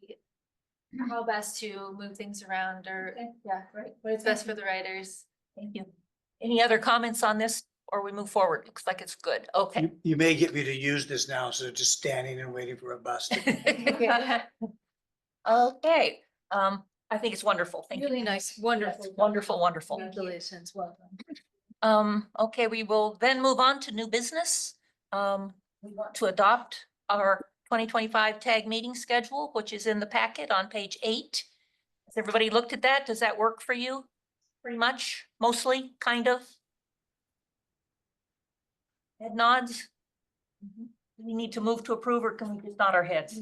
how best to move things around, or, yeah, right, what is best for the writers. Thank you. Any other comments on this, or we move forward? Looks like it's good. Okay. You may get me to use this now instead of just standing and waiting for a bus. to- Okay, I think it's wonderful. Thank you. Really nice, wonderful. Wonderful, wonderful. Congratulations, well done. Okay, we will then move on to new business. We want to adopt our 2025 tag meeting schedule, which is in the packet on page 8. Has everybody looked at that? Does that work for you? Pretty much, mostly, kind of? Head nods? Do we need to move to approve, or can we just nod our heads?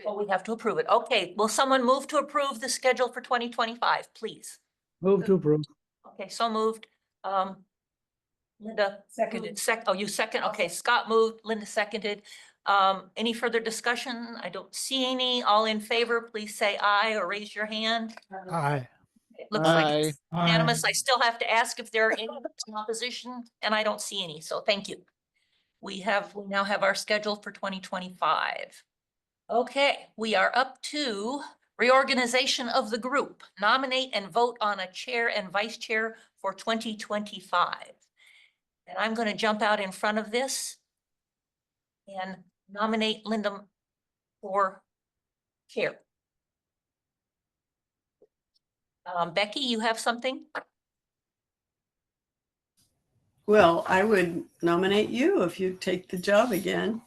Oh, we have to approve it. Okay, will someone move to approve the schedule for 2025, please? Move to approve. Okay, so moved. Linda seconded. You second. Okay, Scott moved, Linda seconded. Any further discussion? I don't see any. All in favor, please say aye or raise your hand. Aye. It looks like Aye. it's unanimous. I still have to ask if there are any in opposition, and I don't see any, so thank you. We now have our schedule for 2025. Okay, we are up to reorganization of the group. Nominate and vote on a chair and vice chair for 2025. And I'm going to jump out in front of this and nominate Linda for chair. Becky, you have something? Well, I would nominate you if you take the job again.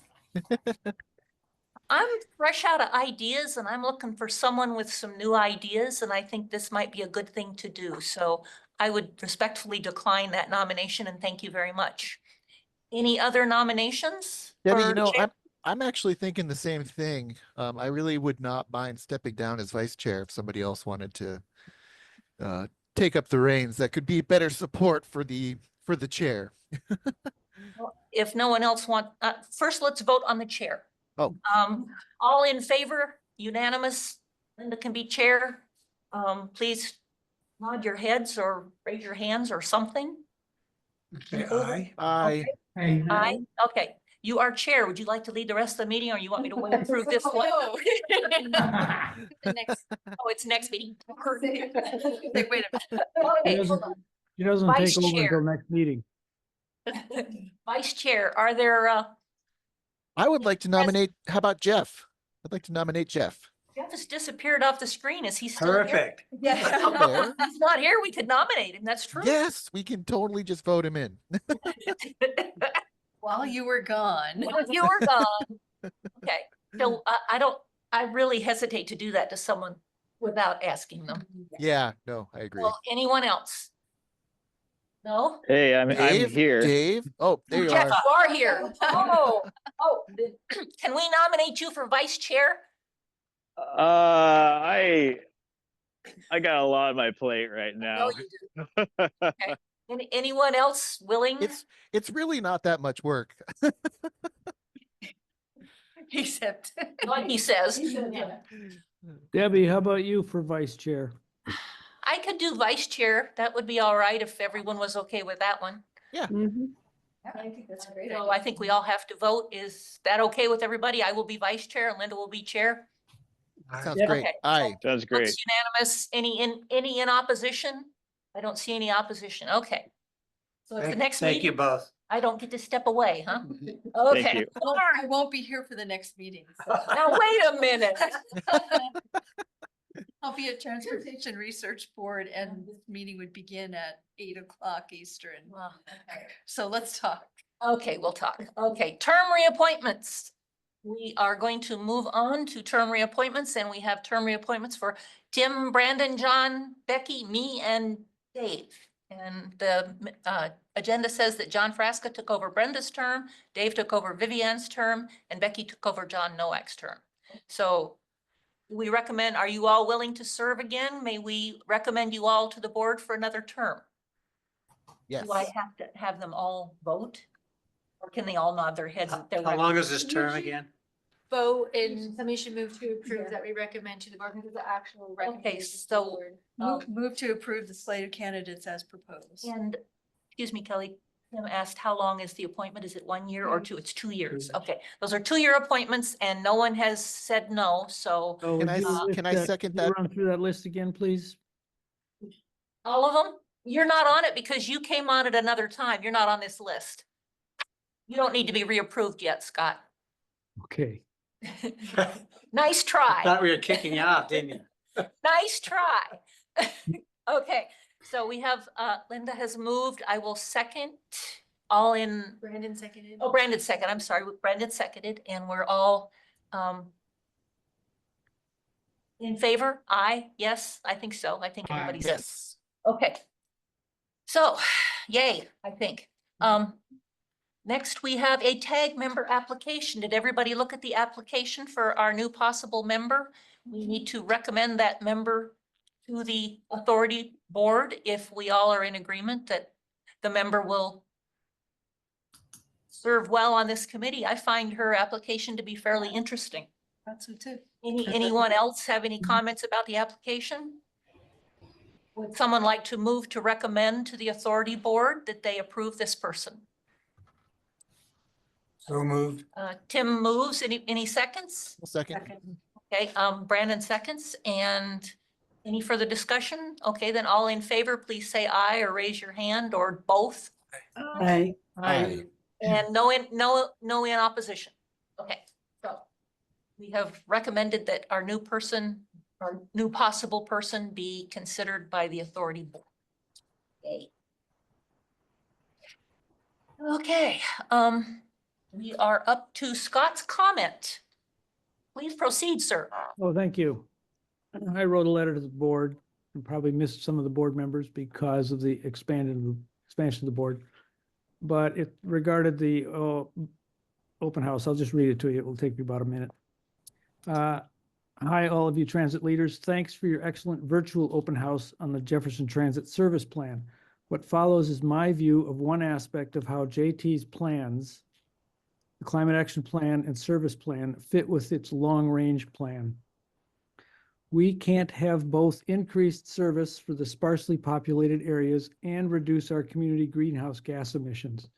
I'm fresh out of ideas and I'm looking for someone with some new ideas, and I think this might be a good thing to do. So I would respectfully decline that nomination and thank you very much. Any other nominations? Debbie, for chair? I'm actually thinking the same thing. I really would not mind stepping down as vice chair if somebody else wanted to take up the reins. That could be better support for the chair. If no one else first let's vote on the chair. Oh. All in favor, unanimous, Linda can be chair. Please nod your heads or raise your hands or something. Say aye. I, Aye, okay. You are chair. Would you like to lead the rest of the meeting or you want me to wait through this one? The next, Oh, it's next meeting. Like, wait a minute. Okay, She doesn't- hold She doesn't Vice take over Chair. until next meeting. on. Vice Chair, are there, I would like to nominate, how about Jeff? I'd like to nominate Jeff. Jeff has disappeared off the screen. Is he still here? Perfect. There. He's not here. We could nominate him. That's true. Yes, we can totally just vote him in. While you were gone. Well, you were gone. Okay, so I really hesitate to do that to someone without asking them. Yeah, no, I agree. Well, anyone else? No? Hey, I'm Dave, here. Dave, oh, there you Jeff, are. you are here. Then can we nominate you for vice chair? I got a lot on my plate right now. No, you do. Anyone else willing? It's really not that much work. Except. Like he says. Debbie, how about you for vice chair? I could do vice chair. That would be all right if everyone was okay with that one. I think that's a great So I think we all have to vote. Is that okay with everybody? I will be vice chair and Linda will be chair. Sounds Aye. great. Okay. Aye. Sounds great. Looks unanimous. Any in opposition? I don't see any opposition. Okay. So it's the next Thank you meeting. both. I don't get to step away, huh? Thank Okay. you. I won't be here for the next meeting. so. Now, wait a minute. I'll be at Transportation Research Board and this meeting would begin at 8 o'clock Eastern. Well, So let's talk. okay, we'll talk. Okay, term reappointments. We are going to move on to term reappointments and we have term reappointments for Tim, Brandon, John, Becky, me, and Dave. And the agenda says that John Frasca took over Brenda's term, Dave took over Vivian's term, and Becky took over John Nowak's term. So we recommend, are you all willing to serve again? May we recommend you all to the board for another term? Yes. Do I have to have them all vote? Or can they all nod their heads? at their How long is this term again? vote and somebody should move to approve that we recommend to the board because the actual recommendation. to the so- board. Move to approve the slate of candidates as proposed. And, excuse me, Kelly, Tim asked, how long is the appointment? Is it 1 year or two? It's 2 years. Okay, those are 2-year appointments and no one has said no, so So Can would I you s- list can I second can you that? Run through that list again, please. all of them? You're not on it because you came on at another time. You're not on this list. You don't need to be reapproved yet, Scott. Okay. Nice try. Thought we were kicking you off, didn't you? Nice try. Okay, so we have, Linda has moved. I will second. All in, Brandon seconded. oh, Brandon second, I'm sorry, Brandon seconded, and we're all, in favor? Aye, yes, I think so. I think everybody's. Yes. Okay. So, yay, I think. Next, we have a tag member application. Did everybody look at the application for our new possible member? We need to recommend that member to the authority board if we all are in agreement that the member will serve well on this committee. I find her application to be fairly interesting. That's so too. Anyone else have any comments about the application? Would someone like to move to recommend to the authority board that they approve this person? So moved. Tim moves. Any seconds? Second. Okay, Brandon seconds. And any further discussion? Okay, then all in favor, please say aye or raise your hand or both. Aye. Aye. And no in opposition. Okay, so we have recommended that our new person, our new possible person be considered by the authority board. Yay. Okay, we are up to Scott's comment. Please proceed, sir. Oh, thank you. I wrote a letter to the board and probably missed some of the board members because of the expansion of the board. But it regarded the open house. I'll just read it to you. It will take me about a minute. Hi, all of you transit leaders. Thanks for your excellent virtual open house on the Jefferson Transit Service Plan. What follows is my view of one aspect of how JT's plans, the Climate Action Plan and Service Plan, fit with its long-range plan. We can't have both increased service for the sparsely populated areas and reduce our community greenhouse gas emissions.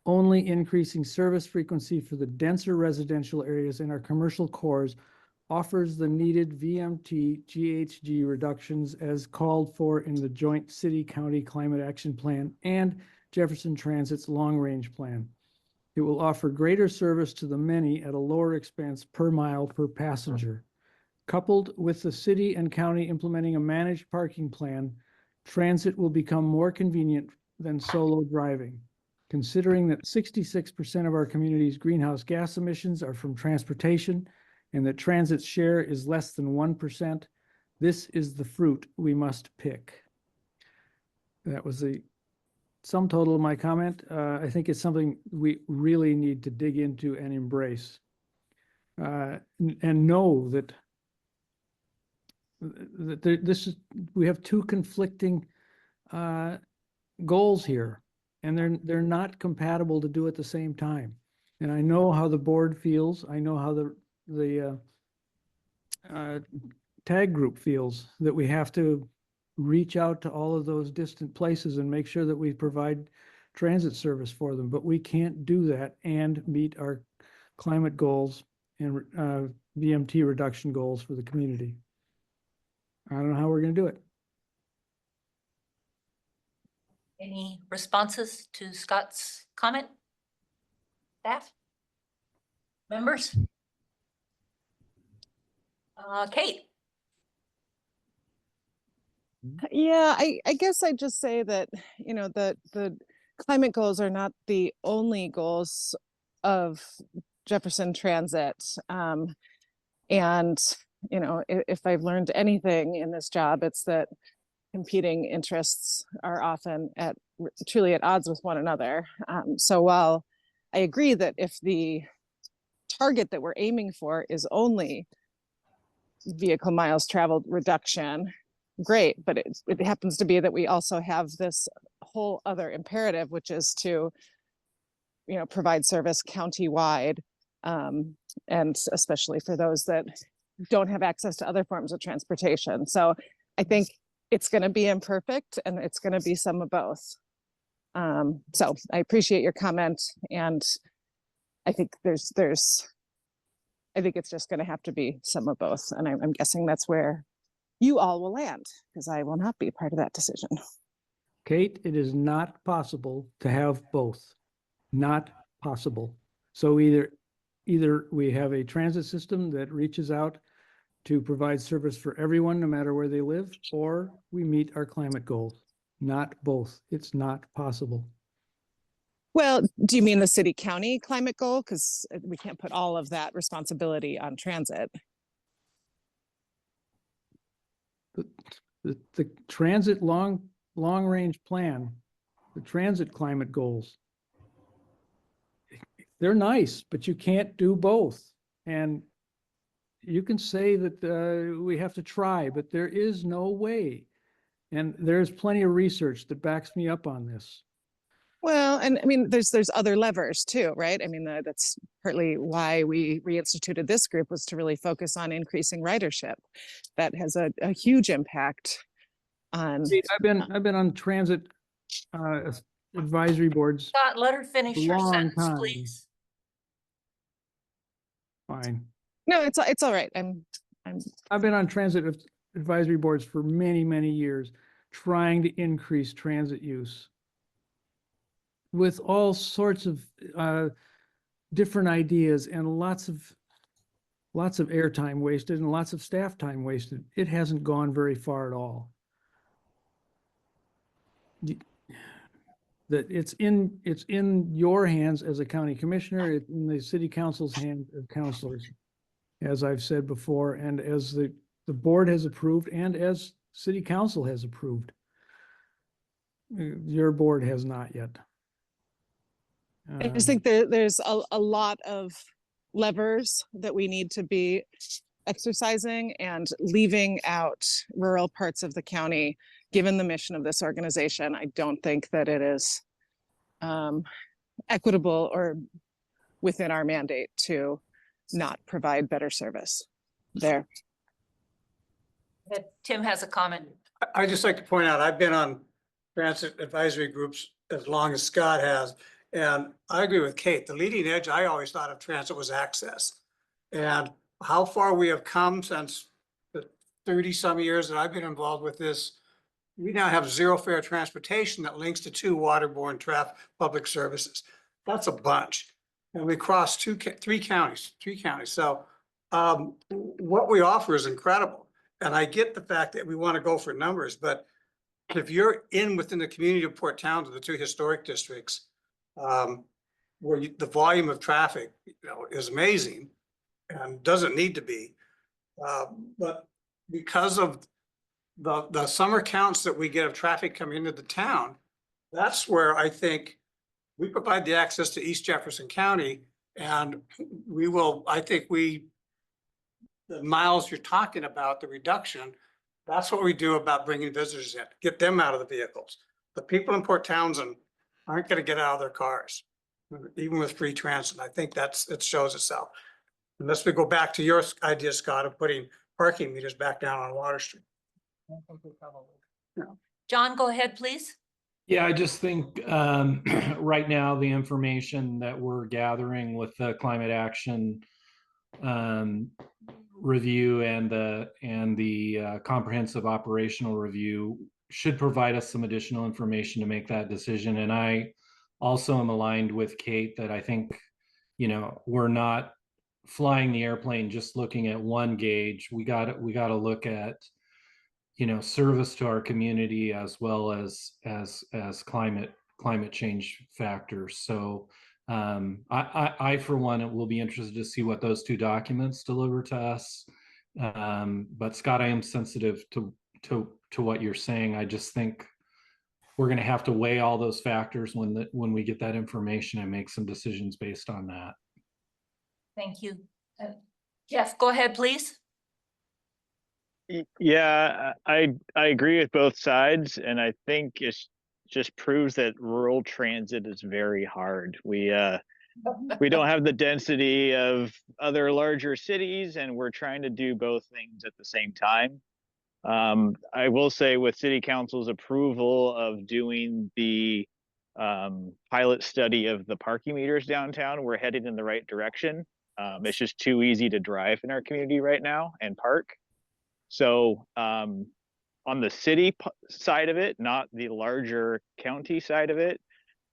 Only increasing service frequency for the denser residential areas in our commercial cores offers the needed VMT GHG reductions as called for in the joint city-county climate action plan and Jefferson Transit's long-range plan. It will offer greater service to the many at a lower expense per mile per passenger. Coupled with the city and county implementing a managed parking plan, transit will become more convenient than solo driving. Considering that 66% of our community's greenhouse gas emissions are from transportation and that transit's share is less than 1%, this is the fruit we must pick. That was the sum total of my comment. I think it's something we really need to dig into and embrace. And know that we have two conflicting goals here, and they're not compatible to do at the same time. And I know how the board feels. I know how the tag group feels, that we have to reach out to all of those distant places and make sure that we provide transit service for them. But we can't do that and meet our climate goals and VMT reduction goals for the community. I don't know how we're going to do it. Any responses to Scott's comment? Staff? Members? Kate? Yeah, I guess I'd just say that, you know, the climate goals are not the only goals of Jefferson Transit. And, you know, if I've learned anything in this job, it's that competing interests are often truly at odds with one another. So while I agree that if the target that we're aiming for is only vehicle miles traveled reduction, great, but it happens to be that we also have this whole other imperative, which is to, you know, provide service countywide, and especially for those that don't have access to other forms of transportation. So I think it's going to be imperfect, and it's going to be some of both. So I appreciate your comment, and I think I think it's just going to have to be some of both, and I'm guessing that's where you all will land, because I will not be part of that decision. Kate, it is not possible to have both. Not possible. So either we have a transit system that reaches out to provide service for everyone, no matter where they live, or we meet our climate goals. Not both. It's not possible. Well, do you mean the city county climate goal? Because we can't put all of that responsibility on transit. The transit long range plan, the transit climate goals, they're nice, but you can't do both. And you can say that we have to try, but there is no way. And there's plenty of research that backs me up on this. Well, and I mean, there's other levers too, right? I mean, that's partly why we reinstituted this group, was to really focus on increasing ridership. That has a huge impact on. I've been on transit advisory boards. Scott, let her finish A her long sentence, time. please. Fine. No, it's all right. I've been on transit advisory boards for many, many years, trying to increase transit use with all sorts of different ideas and lots of airtime wasted and lots of staff time wasted. It hasn't gone very far at all. That it's in your hands as a county commissioner, it's in the city council's hands as councilors, as I've said before, and as the board has approved, and as city council has approved. Your board has not yet. I just think there's a lot of levers that we need to be exercising, and leaving out rural parts of the county, given the mission of this organization, I don't think that it is equitable or within our mandate to not provide better service there. Tim has a comment. I just like to point out, I've been on transit advisory groups as long as Scott has. And I agree with Kate. The leading edge, I always thought of transit was access. And how far we have come since the 30-some years that I've been involved with this. We now have zero fare transportation that links to 2 waterborne public services. That's a bunch. And we cross 3 counties. So what we offer is incredible. And I get the fact that we want to go for numbers, but if you're within the community of Port Townsend, the 2 historic districts, where the volume of traffic, is amazing and doesn't need to be. But because of the summer counts that we get of traffic coming into the town, that's where I think we provide the access to East Jefferson County, and the miles you're talking about, the reduction, that's what we do about bringing visitors in, get them out of the vehicles. The people in Port Townsend aren't going to get out of their cars, even with free transit. I think it shows itself. Unless we go back to your idea, Scott, of putting parking meters back down on Water Street. John, go ahead, please. Yeah, I just think right now the information that we're gathering with the climate action review and the comprehensive operational review should provide us some additional information to make that decision. And I also am aligned with Kate that I think, we're not flying the airplane just looking at one gauge. We got to look at service to our community as well as climate change factors. So I for one will be interested to see what those 2 documents deliver to us. But Scott, I am sensitive to what you're saying. I just think we're going to have to weigh all those factors when we get that information and make some decisions based on that. Thank you. Jeff, go ahead, please. Yeah, I agree with both sides, and I think it just proves that rural transit is very hard. We don't have the density of other larger cities, and we're trying to do both things at the same time. I will say, with City Council's approval of doing the pilot study of the parking meters downtown, we're headed in the right direction. It's just too easy to drive in our community right now and park. So on the city side of it, not the larger county side of it,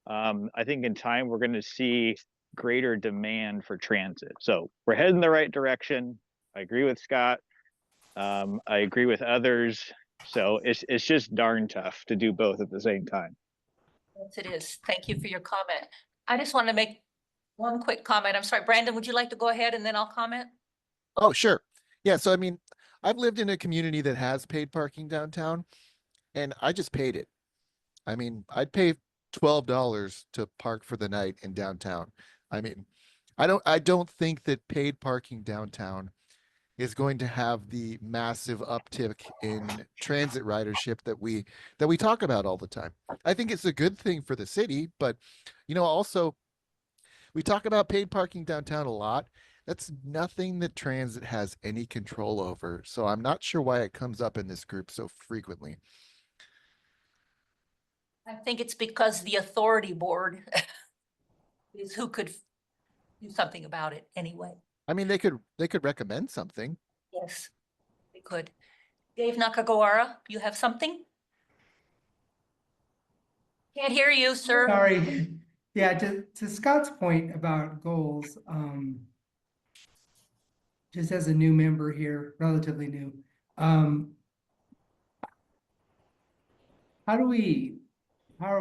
I think in time we're going to see greater demand for transit. So we're heading in the right direction. I agree with Scott. I agree with others. So it's just darn tough to do both at the same time. Yes, it is. Thank you for your comment. I just want to make one quick comment. I'm sorry, Brandon, would you like to go ahead and then I'll comment? Oh, sure. Yeah. So, I've lived in a community that has paid parking downtown, and I just paid it. I'd pay $12 to park for the night in downtown. I don't think that paid parking downtown is going to have the massive uptick in transit ridership that we talk about all the time. I think it's a good thing for the city, but also we talk about paid parking downtown a lot. That's nothing that transit has any control over. So I'm not sure why it comes up in this group so frequently. I think it's because the authority board is who could do something about it anyway. They could recommend something. Yes, they could. Dave Nakagawara, you have something? Can't hear you, sir. Sorry. Yeah, to Scott's point about goals, just as a new member here, relatively new, how are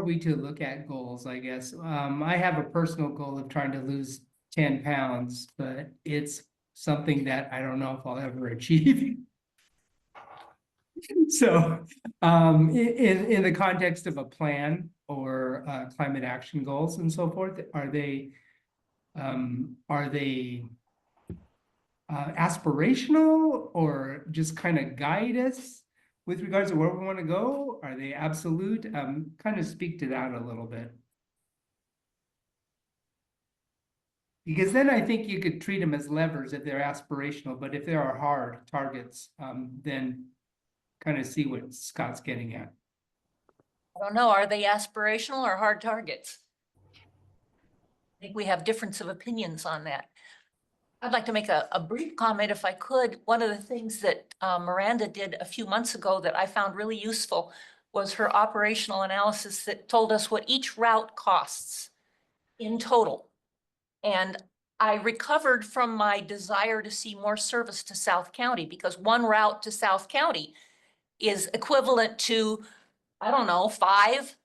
we to look at goals, I guess? I have a personal goal of trying to lose 10 pounds, but it's something that I don't know if I'll ever achieve. So in the context of a plan or climate action goals and so forth, are they aspirational or just kind of guide us with regards to where we want to go? Are they absolute? Kind of speak to that a little bit. Because then I think you could treat them as levers if they're aspirational, but if they are hard targets, then kind of see what Scott's getting at. I don't know, are they aspirational or hard targets? I think we have difference of opinions on that. I'd like to make a brief comment if I could. One of the things that Miranda did a few months ago that I found really useful was her operational analysis that told us what each route costs in total. And I recovered from my desire to see more service to South County because one route to South County is equivalent to, I don't know, 5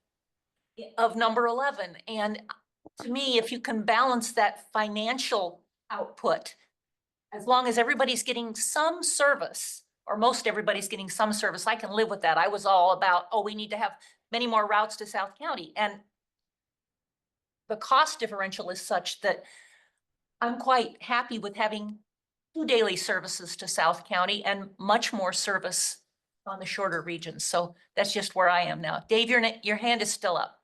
of number 11. And to me, if you can balance that financial output, as long as everybody's getting some service, or most everybody's getting some service, I can live with that. I was all about, oh, we need to have many more routes to South County. And the cost differential is such that I'm quite happy with having 2 daily services to South County and much more service on the shorter regions. So that's just where I am now. Dave, your hand is still up.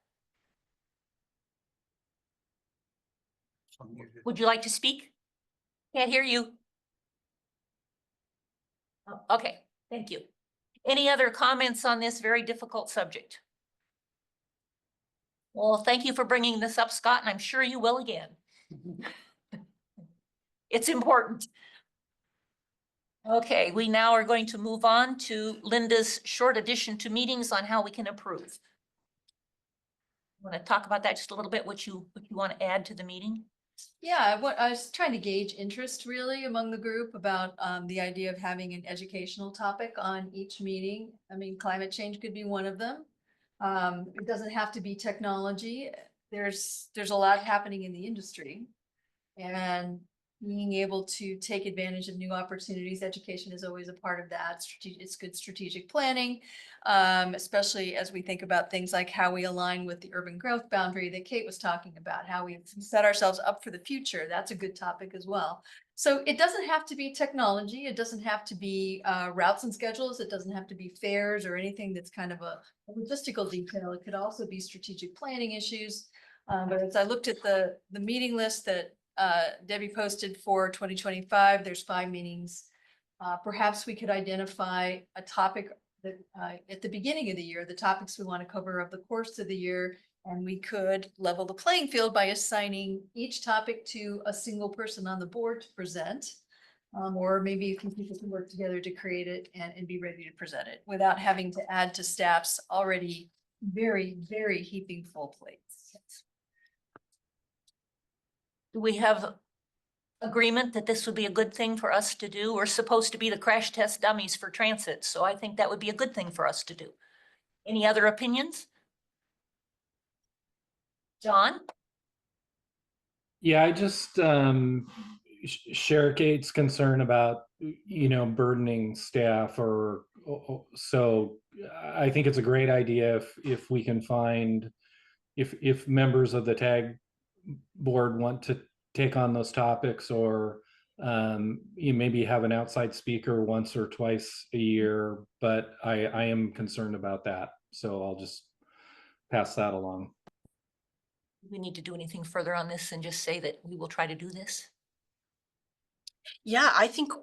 Would you like to speak? Can't hear you. Oh, okay, thank you. Any other comments on this very difficult subject? Well, thank you for bringing this up, Scott, and I'm sure you will again. It's important. Okay, we now are going to move on to Linda's short addition to meetings on how we can improve. Want to talk about that just a little bit, what you want to add to the meeting? Yeah, what I was trying to gauge interest really among the group about the idea of having an educational topic on each meeting. I mean, climate change could be one of them. It doesn't have to be technology. There's a lot happening in the industry, and being able to take advantage of new opportunities. Education is always a part of that. It's good strategic planning, especially as we think about things like how we align with the urban growth boundary that Kate was talking about, how we set ourselves up for the future. That's a good topic as well. So it doesn't have to be technology. It doesn't have to be routes and schedules. It doesn't have to be fares or anything that's kind of a logistical detail. It could also be strategic planning issues. But as I looked at the meeting list that Debbie posted for 2025, there's 5 meetings. Perhaps we could identify a topic that at the beginning of the year, the topics we want to cover over the course of the year, and we could level the playing field by assigning each topic to a single person on the board to present. Or maybe you can people can work together to create it and be ready to present it without having to add to staff's already very, very heaping full plates. Do we have agreement that this would be a good thing for us to do? We're supposed to be the crash test dummies for transit, so I think that would be a good thing for us to do. Any other opinions? John? Yeah, I just share Kate's concern about, burdening staff so I think it's a great idea if we can find, if members of the TAG board want to take on those topics, or you maybe have an outside speaker once or twice a year, but I am concerned about that. So I'll just pass that along. We need to do anything further on this and just say that we will try to do this? Yeah, I think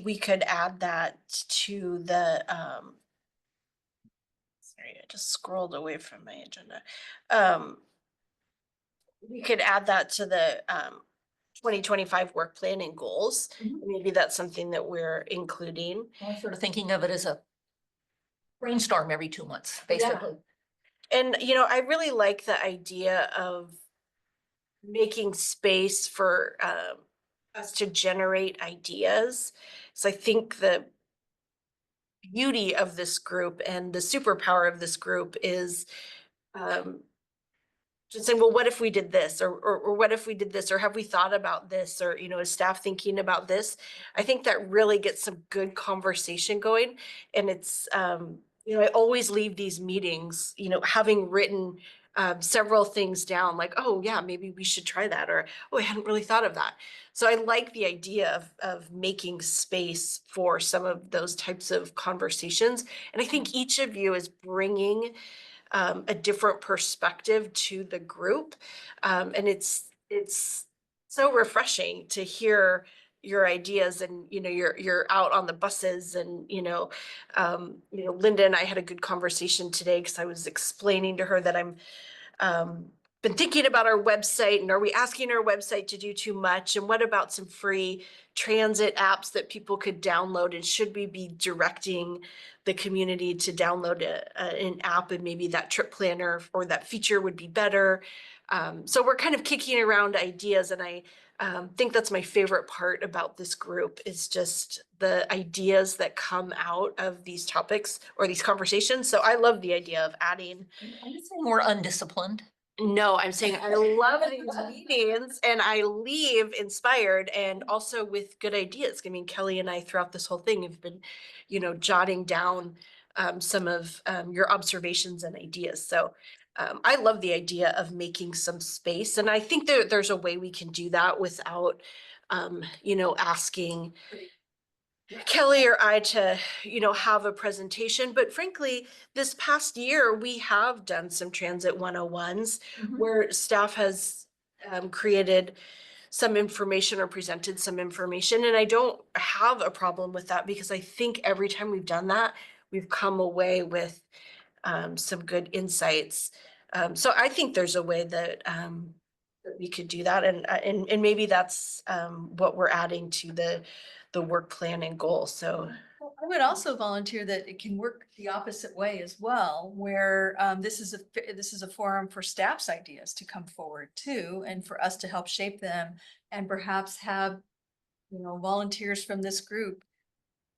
we could add that to the sorry, I just scrolled away from my agenda. We could add that to the 2025 work plan and goals. Maybe that's something that we're including. I'm sort of thinking of it as a brainstorm every 2 months, basically. And, I really like the idea of making space for us to generate ideas. So I think the beauty of this group and the superpower of this group is just saying, well, what if we did this, or what if we did this, or have we thought about this, or, is staff thinking about this? I think that really gets some good conversation going. And it's, I always leave these meetings, having written several things down, like, oh yeah, maybe we should try that, or, oh, I hadn't really thought of that. So I like the idea of making space for some of those types of conversations. And I think each of you is bringing a different perspective to the group. And it's so refreshing to hear, your ideas and, you're out on the buses and, Linda and I had a good conversation today because I was explaining to her that I'm been thinking about our website and are we asking our website to do too much? And what about some free transit apps that people could download? And should we be directing the community to download an app and maybe that trip planner or that feature would be better? So we're kind of kicking around ideas, and I think that's my favorite part about this group is just the ideas that come out of these topics or these conversations. So I love the idea of adding. Are you saying we're undisciplined? No, I'm saying I love these meetings and I leave inspired and also with good ideas. I mean, Kelly and I throughout this whole thing have been, jotting down some of your observations and ideas. So I love the idea of making some space. And I think there's a way we can do that without, asking Kelly or I to, have a presentation. But frankly, this past year, we have done some Transit 101s where staff has created some information or presented some information. And I don't have a problem with that because I think every time we've done that, we've come away with some good insights. So I think there's a way that we could do that. And maybe that's what we're adding to the work plan and goal. So I would also volunteer that it can work the opposite way as well, where this is a forum for staff's ideas to come forward too, and for us to help shape them, and perhaps have, volunteers from this group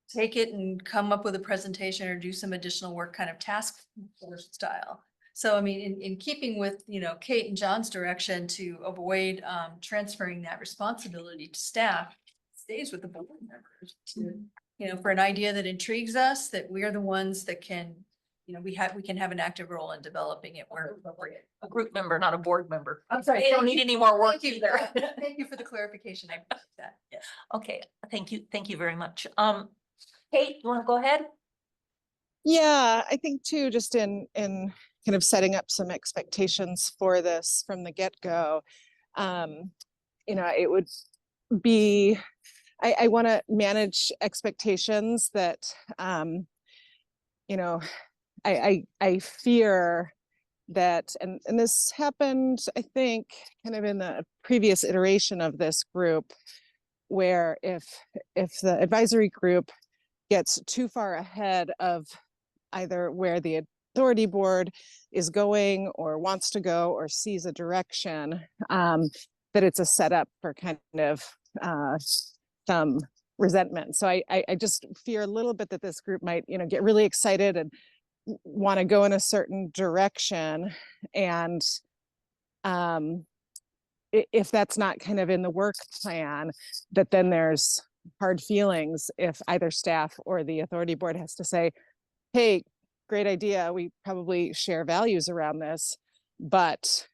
take it and come up with a presentation or do some additional work, kind of task force style. So, I mean, in keeping with, Kate and John's direction to avoid transferring that responsibility to staff, stays with the board members to, for an idea that intrigues us, that we are the ones that can, we can have an active role in developing it where appropriate. A group member, not a board member. I'm sorry. They don't need any more work either. Thank you for the clarification. I appreciate that. Yes. Okay, thank you. Thank you very much. Kate, you want to go ahead? Yeah, I think too, just in kind of setting up some expectations for this from the get-go, it would be, I want to manage expectations that, I fear that, and this happened, I think, kind of in the previous iteration of this group, where if the advisory group gets too far ahead of either where the authority board is going or wants to go or sees a direction, that it's a setup for kind of some resentment. So I just fear a little bit that this group might, get really excited and want to go in a certain direction. And if that's not kind of in the work plan, that then there's hard feelings if either staff or the authority board has to say, hey, great idea, we probably share values around this, but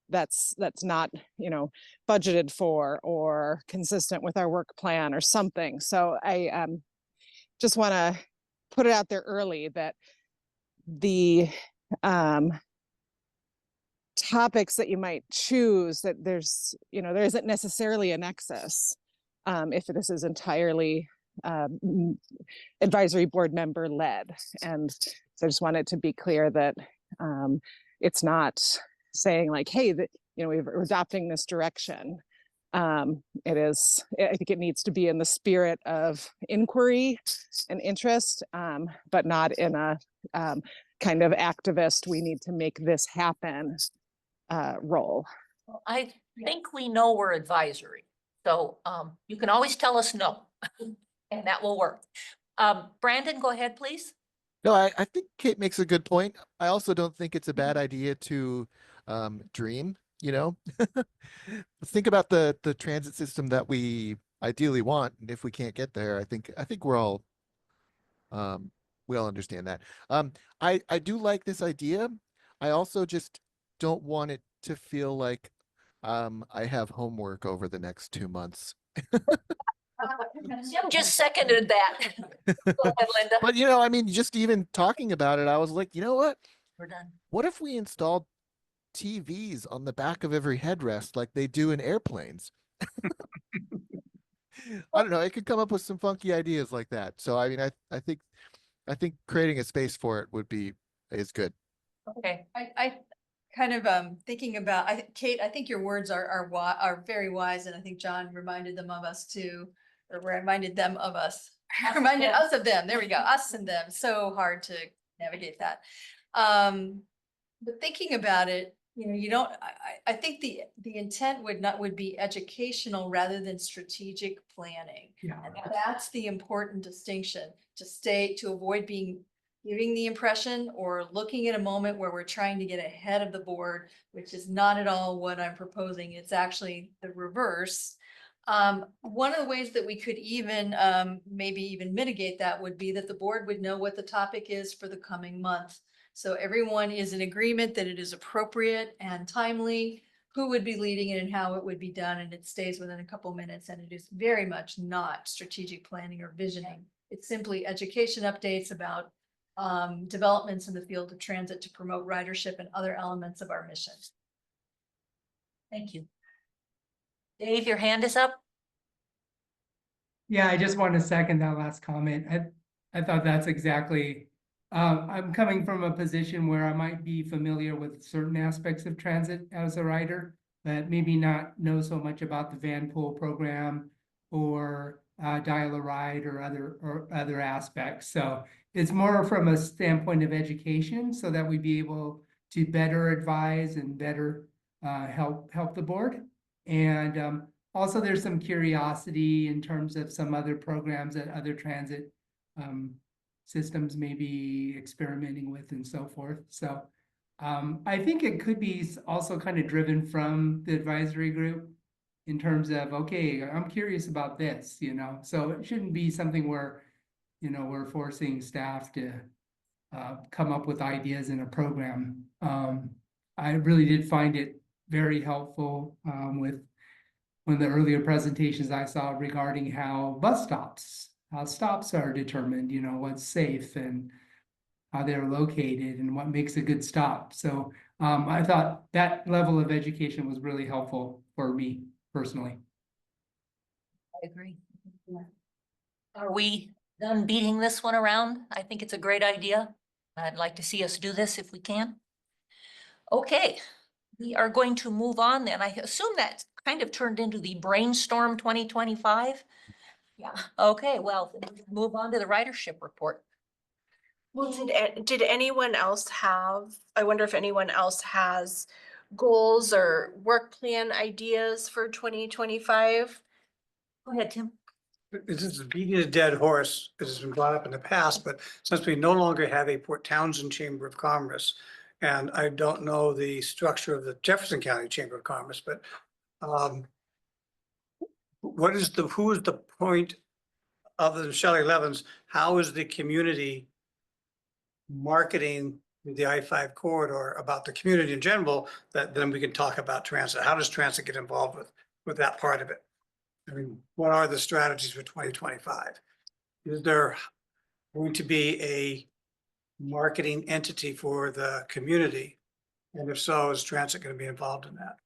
that's not, budgeted for or consistent with our work plan or something. So I just want to put it out there early that the topics that you might choose, that there's, there isn't necessarily a nexus if this is entirely advisory board member led. And so I just wanted to be clear that it's not saying like, hey, that, we're adopting this direction. It is, I think it needs to be in the spirit of inquiry and interest, but not in a kind of activist, we need to make this happen role. I think we know we're advisory. So you can always tell us no, and that will work. Brandon, go ahead, please. No, I think Kate makes a good point. I also don't think it's a bad idea to dream, think about the transit system that we ideally want. And if we can't get there, I think we're all, we all understand that. I do like this idea. I also just don't want it to feel like I have homework over the next 2 months. Jim just seconded that. Go ahead, Linda. But just even talking about it, I was like, you know what? We're done. What if we installed TVs on the back of every headrest like they do in airplanes? I don't know, it could come up with some funky ideas like that. So I mean, I think creating a space for it is good. Okay, I kind of thinking about, Kate, I think your words are very wise, and I think John reminded them of us too, or reminded them of us. Reminded them. us of them. There we go. Us and them. So hard to navigate that. But thinking about it, you don't, I think the intent would be educational rather than strategic planning. Yeah. And that's the important distinction, to avoid giving the impression or looking at a moment where we're trying to get ahead of the board, which is not at all what I'm proposing. It's actually the reverse. One of the ways that we could even maybe even mitigate that would be that the board would know what the topic is for the coming month. So everyone is in agreement that it is appropriate and timely, who would be leading it and how it would be done, and it stays within a couple minutes, and it is very much not strategic planning or visioning. It's simply education updates about developments in the field of transit to promote ridership and other elements of our mission. thank you. Dave, your hand is up. Yeah, I just want to second that last comment. I thought that's exactly, I'm coming from a position where I might be familiar with certain aspects of transit as a rider, but maybe not know so much about the van pool program or dial a ride or other aspects. So it's more from a standpoint of education so that we'd be able to better advise and better help the board. And also there's some curiosity in terms of some other programs that other transit systems may be experimenting with and so forth. So I think it could be also kind of driven from the advisory group in terms of, okay, I'm curious about this, so it shouldn't be something where, we're forcing staff to come up with ideas in a program. I really did find it very helpful with one of the earlier presentations I saw regarding how stops are determined, what's safe and how they're located and what makes a good stop. So I thought that level of education was really helpful for me personally. I agree. Are we done beating this one around? I think it's a great idea. I'd like to see us do this if we can. Okay, we are going to move on then. I assume that kind of turned into the brainstorm 2025. Yeah. Okay, well, move on to the ridership report. Well, did anyone else I wonder if anyone else has goals or work plan ideas for 2025? Go ahead, Tim. This is beating a dead horse, it has been brought up in the past, but since we no longer have a Port Townsend Chamber of Commerce, and I don't know the structure of the Jefferson County Chamber of Commerce, but who is the point, other than Shelley Levens, how is the community marketing the I-5 corridor about the community in general, that then we can talk about transit? How does transit get involved with that part of it? I mean, what are the strategies for 2025? Is there going to be a marketing entity for the community? And if so, is transit going to be involved in that?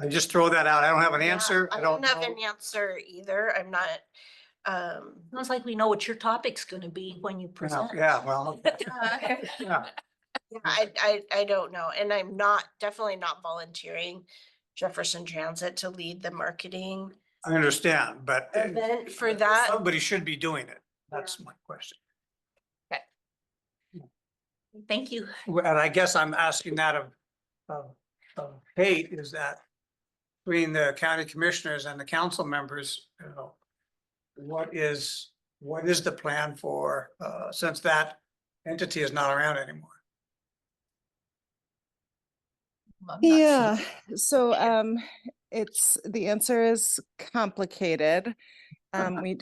I just throw that out. I don't have an answer. I don't have an answer either. I'm not. Sounds like we know what your topic's gonna be when you present. Yeah, well, Yeah, yeah. I don't know. And I'm definitely not volunteering Jefferson Transit to lead the marketing I understand, but event for that. somebody should be doing it. That's my question. Thank you. And I guess I'm asking that of Kate, is that between the county commissioners and the council members, what is the plan for, since that entity is not around anymore? I'm not sure. Yeah, so the answer is complicated.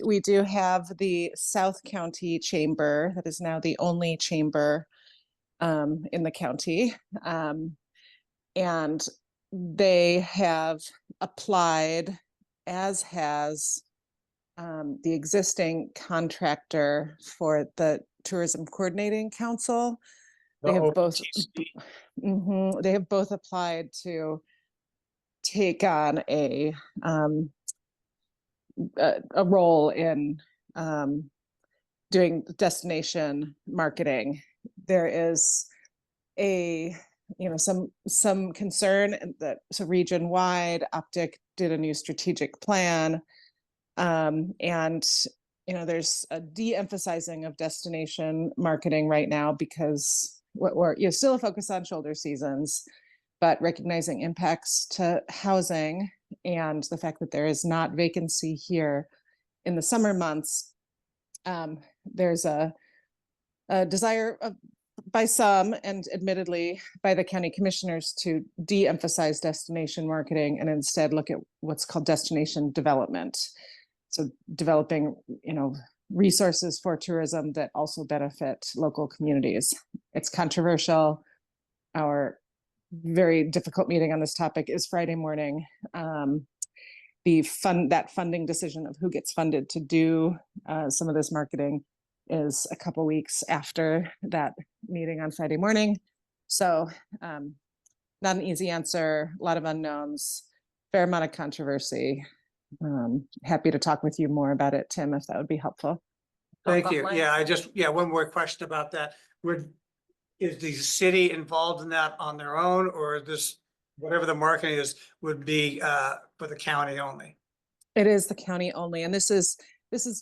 We do have the South County Chamber that is now the only chamber in the county. And they have applied, as has the existing contractor for the Tourism Coordinating Council. They have both. They have both applied to take on a role in doing destination marketing. There is some concern that so region wide Optic did a new strategic plan, and there's a de-emphasizing of destination marketing right now because we're still a focus on shoulder seasons, but recognizing impacts to housing and the fact that there is not vacancy here in the summer months. There's a desire by some, and admittedly by the county commissioners, to de-emphasize destination marketing and instead look at what's called destination development. So developing, resources for tourism that also benefit local communities. It's controversial. Our very difficult meeting on this topic is Friday morning. That funding decision of who gets funded to do some of this marketing is a couple weeks after that meeting on Friday morning. So not an easy answer, a lot of unknowns, fair amount of controversy. Happy to talk with you more about it, Tim, if that would be helpful. Thank you. Yeah, one more question about that. Is the city involved in that on their own, or this, whatever the marketing is, would be for the county only? It is the county only, and this is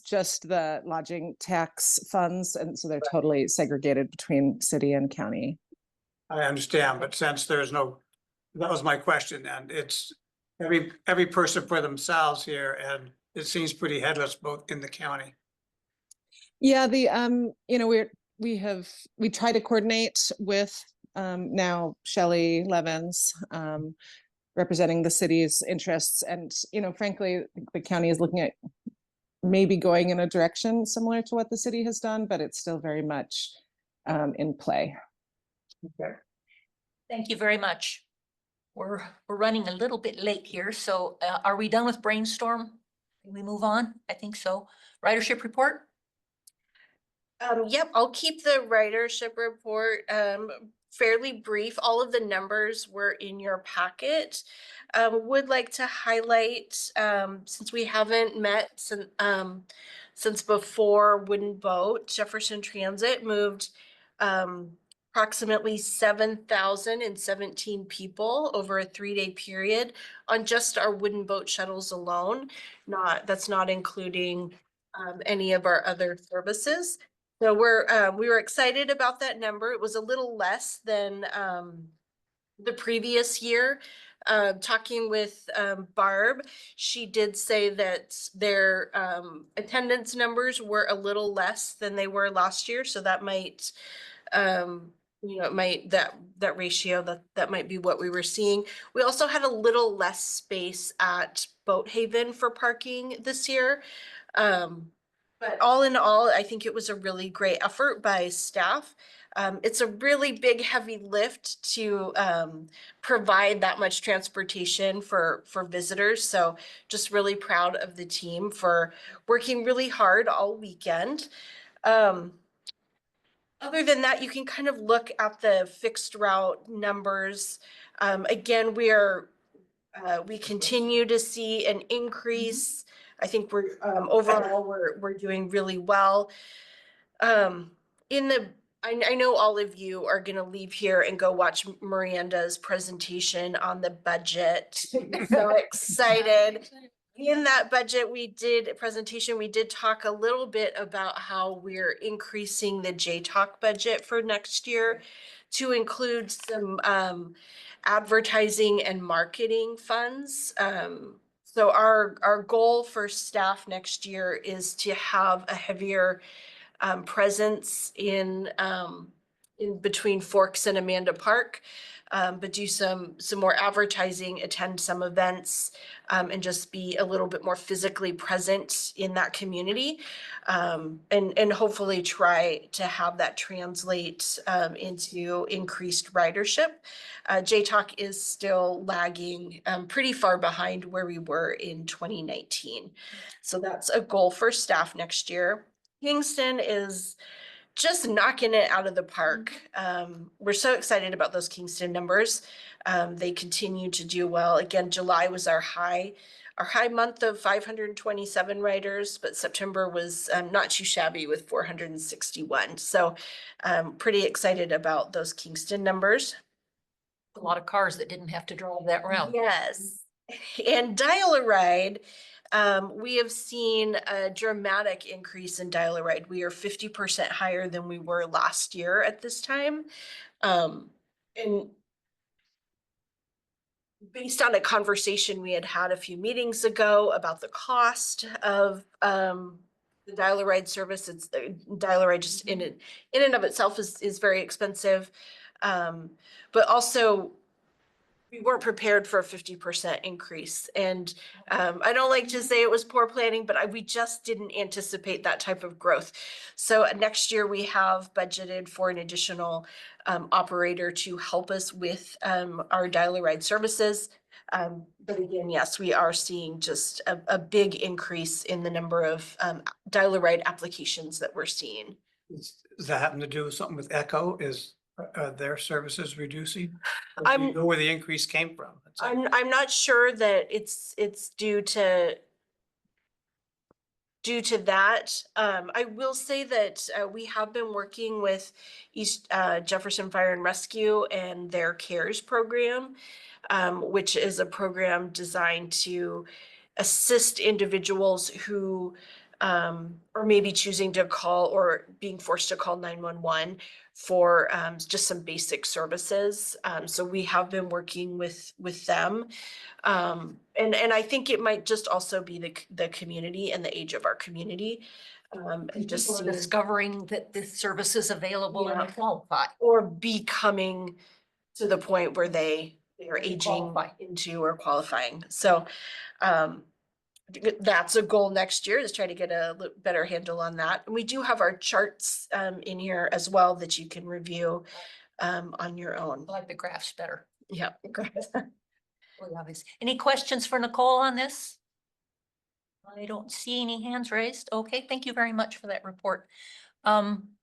just the lodging tax funds, and so they're totally segregated between city and county. I understand, but since there's no, that was my question, and it's every person for themselves here, and it seems pretty headless both in the county. Yeah, we try to coordinate with now Shelley Levens, representing the city's interests, and frankly, the county is looking at maybe going in a direction similar to what the city has done, but it's still very much in play. Okay. Thank you very much. We're running a little bit late here, so are we done with brainstorm? Can we move on? I think so. Ridership report? Yep, I'll keep the ridership report fairly brief. All of the numbers were in your packet. Would like to highlight, since we haven't met since before Wooden Boat, Jefferson Transit moved approximately 7,017 people over a 3-day period on just our Wooden Boat shuttles alone. That's not including any of our other services. So we were excited about that number. It was a little less than the previous year. Talking with Barb, she did say that their attendance numbers were a little less than they were last year. So that might, that ratio, that might be what we were seeing. We also had a little less space at Boat Haven for parking this year. But all in all, I think it was a really great effort by staff. It's a really big, heavy lift to provide that much transportation for visitors. So just really proud of the team for working really hard all weekend. Other than that, you can kind of look at the fixed route numbers. Again, we continue to see an increase. I think we're overall we're doing really well. I know all of you are going to leave here and go watch Miranda's presentation on the budget. So excited. In that budget presentation, we did talk a little bit about how we're increasing the JTalk budget for next year to include some advertising and marketing funds. So our goal for staff next year is to have a heavier presence in between Forks and Amanda Park, but do some more advertising, attend some events, and just be a little bit more physically present in that community, and hopefully try to have that translate into increased ridership. JTalk is still lagging pretty far behind where we were in 2019. So that's a goal for staff next year. Kingston is just knocking it out of the park. We're so excited about those Kingston numbers. They continue to do well. Again, July was our high month of 527 riders, but September was not too shabby with 461. So pretty excited about those Kingston numbers. A lot of cars that didn't have to drive that route. Yes. And Dial-A-Ride, we have seen a dramatic increase in Dial-A-Ride. We are 50% higher than we were last year at this time. And based on a conversation we had a few meetings ago about the cost of the Dial-A-Ride service, it's Dial-A-Ride just in and of itself is very expensive. But also we weren't prepared for a 50% increase. And I don't like to say it was poor planning, but we just didn't anticipate that type of growth. So next year we have budgeted for an additional operator to help us with our Dial-A-Ride services. But again, yes, we are seeing just a big increase in the number of Dial-A-Ride applications that we're seeing. Does that happen to do with something with Echo? Is their services reducing? Or do I'm- you know where the increase came from? I'm not sure that it's due to that. I will say that we have been working with East Jefferson Fire and Rescue and their CARES program, which is a program designed to assist individuals who are maybe choosing to call or being forced to call 911 for just some basic services. So we have been working with them. And I think it might just also be the community and the age of our community. And just People are discovering that this service is available and Yeah. they qualify. or becoming to the point where they are aging qualify. into or qualifying. So that's a goal next year, is try to get a better handle on that. And we do have our charts in here as well that you can review on your own. I like the graphs better. Yeah. Really obvious. Any questions for Nicole on this? I don't see any hands raised. Okay, thank you very much for that report.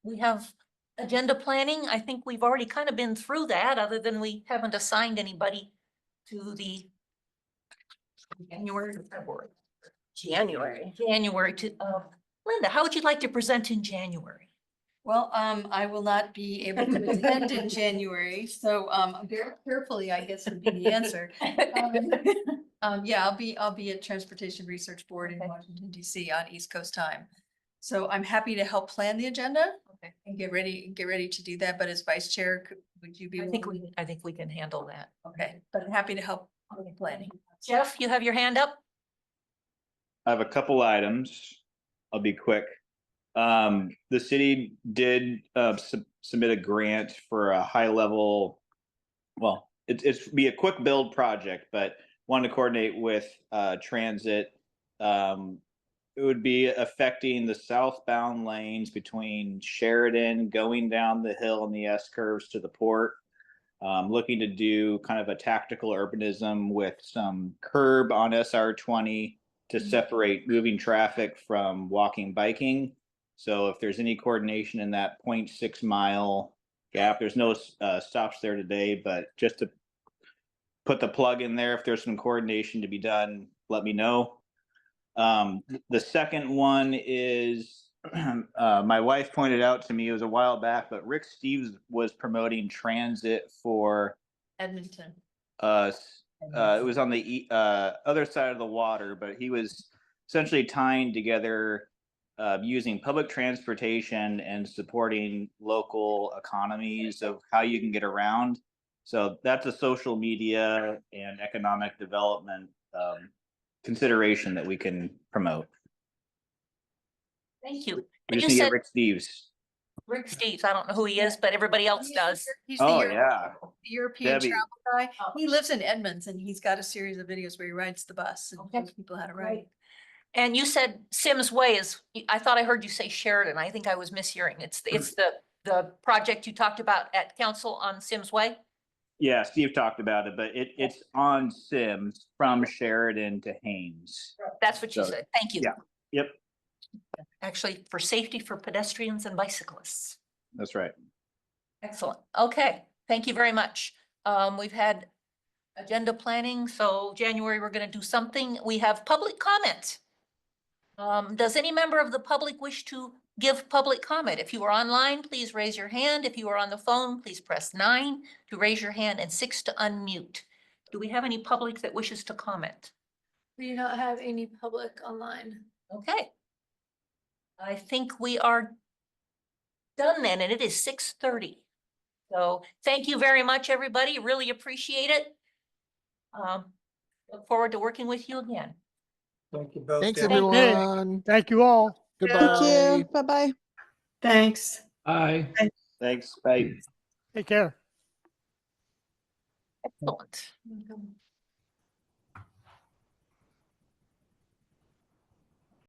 We have agenda planning. I think we've already kind of been through that, other than we haven't assigned anybody to the January or February. January to, Linda, how would you like to present in January? Well, I will not be able to attend in January, so very carefully, I guess, would be the answer. Yeah, I'll be at Transportation Research Board in Washington DC on East Coast time. So I'm happy to help plan the agenda. Okay. And get ready to do that. But as vice chair, would you be? I think we can handle that. Okay, but I'm happy to help with the planning. Jeff, you have your hand up? I have a couple items. I'll be quick. The city did submit a grant for a high level, well, it's be a quick build project, but wanted to coordinate with transit. It would be affecting the southbound lanes between Sheridan going down the hill and the S curves to the port. Looking to do kind of a tactical urbanism with some curb on SR 20 to separate moving traffic from walking, biking. So if there's any coordination in that 0.6 mile gap, there's no stops there today, but just to put the plug in there, if there's some coordination to be done, let me know. The second one is, my wife pointed out to me, it was a while back, but Rick Steves was promoting transit for Edmonton. it was on the other side of the water, but he was essentially tying together using public transportation and supporting local economies of how you can get around. So that's a social media and economic development consideration that we can promote. Thank you. We And just you need to said get Rick Steves. Rick Steves, I don't know who he is, but everybody else does. He's Oh, the yeah. European Debbie. travel guy. He lives in Edmonds and he's got a series of videos where he rides the bus and Okay. shows people how to ride. And you said Sims Way is, I thought I heard you say Sheridan. I think I was mishearing. It's the project you talked about at council on Sims Way? Yeah, Steve talked about it, but it's on Sims from Sheridan to Haynes. That's what you So, said. Thank you. yeah. Yep. Actually, for safety for pedestrians and bicyclists. That's right. Excellent. Okay, thank you very much. We've had agenda planning, so January, we're gonna do something. We have public comment. Does any member of the public wish to give public comment? If you are online, please raise your hand. If you are on the phone, please press 9 to raise your hand and 6 to unmute. Do we have any public that wishes to comment? We do not have any public online. Okay. I think we are done then, and it is 6:30. So thank you very much, everybody. Really appreciate it. Look forward to working with you again. Thank you both. Thanks, Deb. everyone. Thank you all. Goodbye. Thank you. Bye-bye. Thanks. Aye. Thanks. Bye. Take care. Excellent.